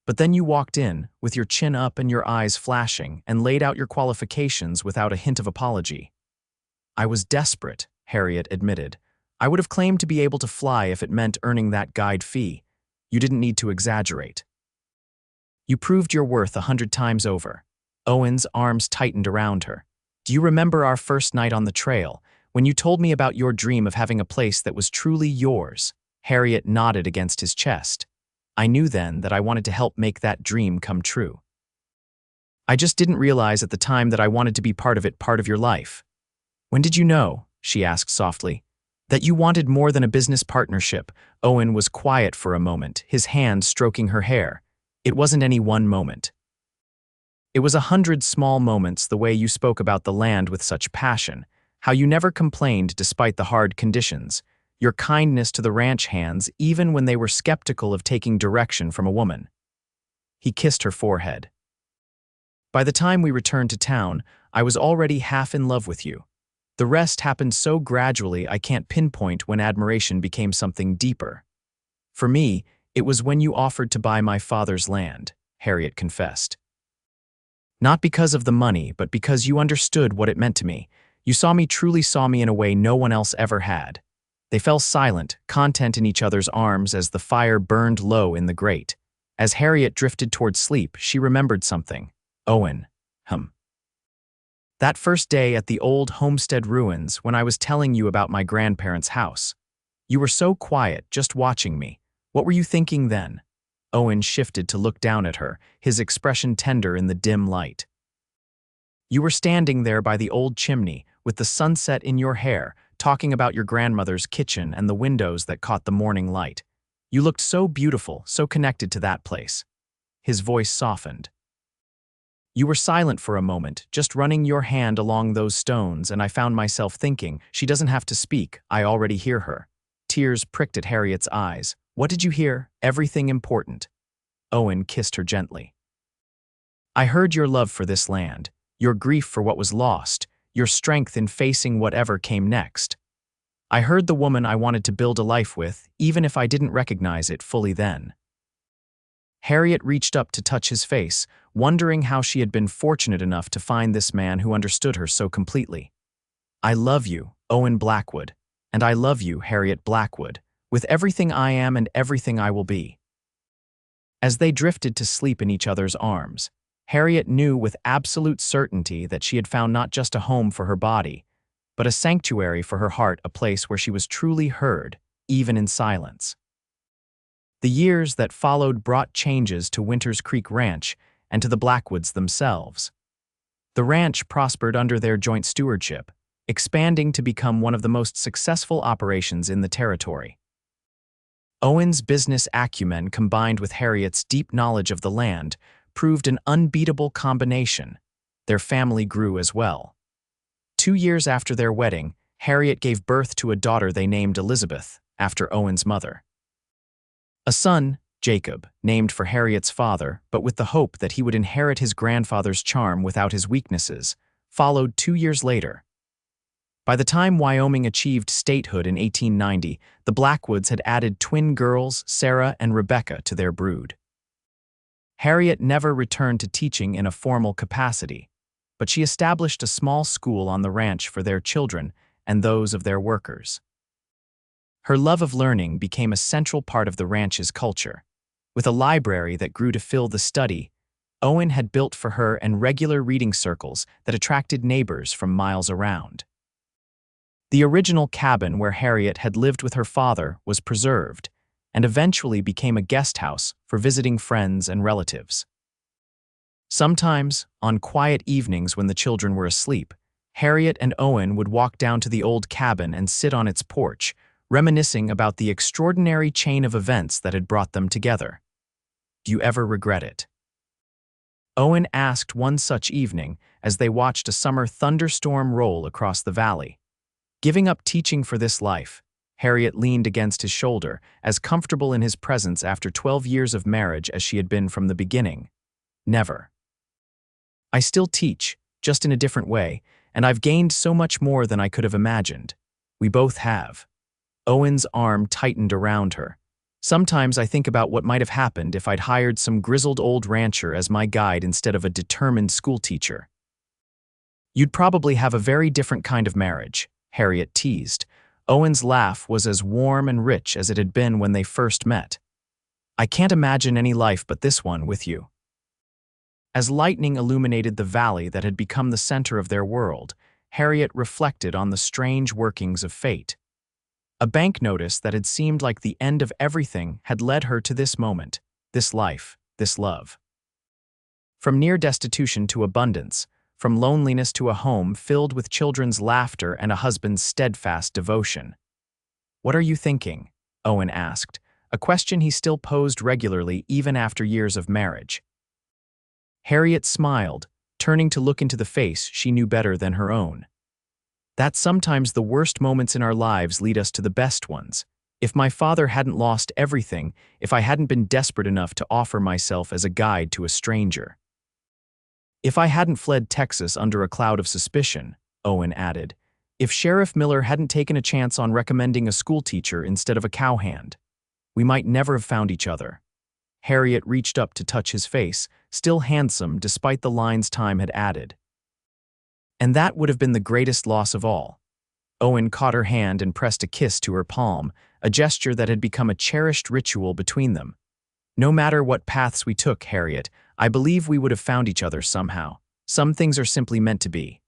But then you walked in, with your chin up and your eyes flashing, and laid out your qualifications without a hint of apology." "I was desperate," Harriet admitted. "I would have claimed to be able to fly if it meant earning that guide fee. You didn't need to exaggerate." "You proved your worth 100 times over." Owen's arms tightened around her. Do you remember our first night on the trail, when you told me about your dream of having a place that was truly yours? Harriet nodded against his chest. I knew then that I wanted to help make that dream come true. I just didn't realize at the time that I wanted to be part of it, part of your life. When did you know, she asked softly, that you wanted more than a business partnership? Owen was quiet for a moment, his hand stroking her hair. It wasn't any one moment. It was 100 small moments, the way you spoke about the land with such passion, how you never complained despite the hard conditions, your kindness to the ranch hands even when they were skeptical of taking direction from a woman. He kissed her forehead. By the time we returned to town, I was already half in love with you. The rest happened so gradually I can't pinpoint when admiration became something deeper. For me, it was when you offered to buy my father's land, Harriet confessed. Not because of the money, but because you understood what it meant to me. You truly saw me in a way no one else ever had. They fell silent, content in each other's arms as the fire burned low in the grate. As Harriet drifted toward sleep, she remembered something. Owen. That first day at the old homestead ruins when I was telling you about my grandparents' house. You were so quiet, just watching me. What were you thinking then? Owen shifted to look down at her, his expression tender in the dim light. You were standing there by the old chimney, with the sunset in your hair, talking about your grandmother's kitchen and the windows that caught the morning light. You looked so beautiful, so connected to that place. His voice softened. You were silent for a moment, just running your hand along those stones, and I found myself thinking, she doesn't have to speak, I already hear her. Tears pricked at Harriet's eyes. What did you hear? Everything important. Owen kissed her gently. I heard your love for this land, your grief for what was lost, your strength in facing whatever came next. I heard the woman I wanted to build a life with, even if I didn't recognize it fully then. Harriet reached up to touch his face, wondering how she had been fortunate enough to find this man who understood her so completely. I love you, Owen Blackwood, and I love you, Harriet Blackwood, with everything I am and everything I will be. As they drifted to sleep in each other's arms, Harriet knew with absolute certainty that she had found not just a home for her body, but a sanctuary for her heart, a place where she was truly heard, even in silence. The years that followed brought changes to Winters Creek Ranch and to the Blackwoods themselves. The ranch prospered under their joint stewardship, expanding to become one of the most successful operations in the territory. Owen's business acumen combined with Harriet's deep knowledge of the land proved an unbeatable combination. Their family grew as well. 2 years after their wedding, Harriet gave birth to a daughter they named Elizabeth, after Owen's mother. A son, Jacob, named for Harriet's father, but with the hope that he would inherit his grandfather's charm without his weaknesses, followed 2 years later. By the time Wyoming achieved statehood in 1890, the Blackwoods had added twin girls, Sarah and Rebecca, to their brood. Harriet never returned to teaching in a formal capacity, but she established a small school on the ranch for their children and those of their workers. Her love of learning became a central part of the ranch's culture. With a library that grew to fill the study, Owen had built for her and regular reading circles that attracted neighbors from miles around. The original cabin where Harriet had lived with her father was preserved and eventually became a guest house for visiting friends and relatives. Sometimes, on quiet evenings when the children were asleep, Harriet and Owen would walk down to the old cabin and sit on its porch, reminiscing about the extraordinary chain of events that had brought them together. Do you ever regret it? Owen asked one such evening as they watched a summer thunderstorm roll across the valley. Giving up teaching for this life, Harriet leaned against his shoulder, as comfortable in his presence after 12 years of marriage as she had been from the beginning. Never. I still teach, just in a different way, and I've gained so much more than I could have imagined. We both have. Owen's arm tightened around her. Sometimes I think about what might have happened if I'd hired some grizzled old rancher as my guide instead of a determined schoolteacher. You'd probably have a very different kind of marriage, Harriet teased. Owen's laugh was as warm and rich as it had been when they first met. I can't imagine any life but this one with you. As lightning illuminated the valley that had become the center of their world, Harriet reflected on the strange workings of fate. A bank notice that had seemed like the end of everything had led her to this moment, this life, this love. From near destitution to abundance, from loneliness to a home filled with children's laughter and a husband's steadfast devotion. "What are you thinking?" Owen asked, a question he still posed regularly even after years of marriage. Harriet smiled, turning to look into the face she knew better than her own. "That sometimes the worst moments in our lives lead us to the best ones. If my father hadn't lost everything, if I hadn't been desperate enough to offer myself as a guide to a stranger. If I hadn't fled Texas under a cloud of suspicion," Owen added. "If Sheriff Miller hadn't taken a chance on recommending a schoolteacher instead of a cowhand. We might never have found each other." Harriet reached up to touch his face, still handsome despite the lines time had added. "And that would have been the greatest loss of all." Owen caught her hand and pressed a kiss to her palm, a gesture that had become a cherished ritual between them. "No matter what paths we took, Harriet, I believe we would have found each other somehow. Some things are simply meant to be."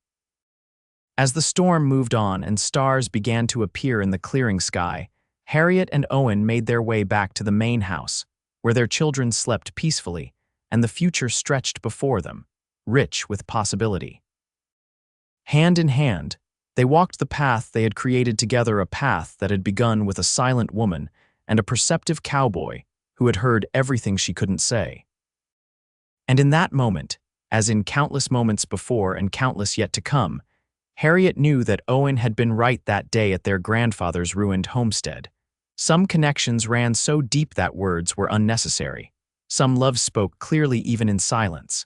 As the storm moved on and stars began to appear in the clearing sky, Harriet and Owen made their way back to the main house, where their children slept peacefully, and the future stretched before them, rich with possibility. Hand in hand, they walked the path they had created together, a path that had begun with a silent woman and a perceptive cowboy who had heard everything she couldn't say. And in that moment, as in countless moments before and countless yet to come, Harriet knew that Owen had been right that day at their grandfather's ruined homestead. Some connections ran so deep that words were unnecessary. Some love spoke clearly even in silence.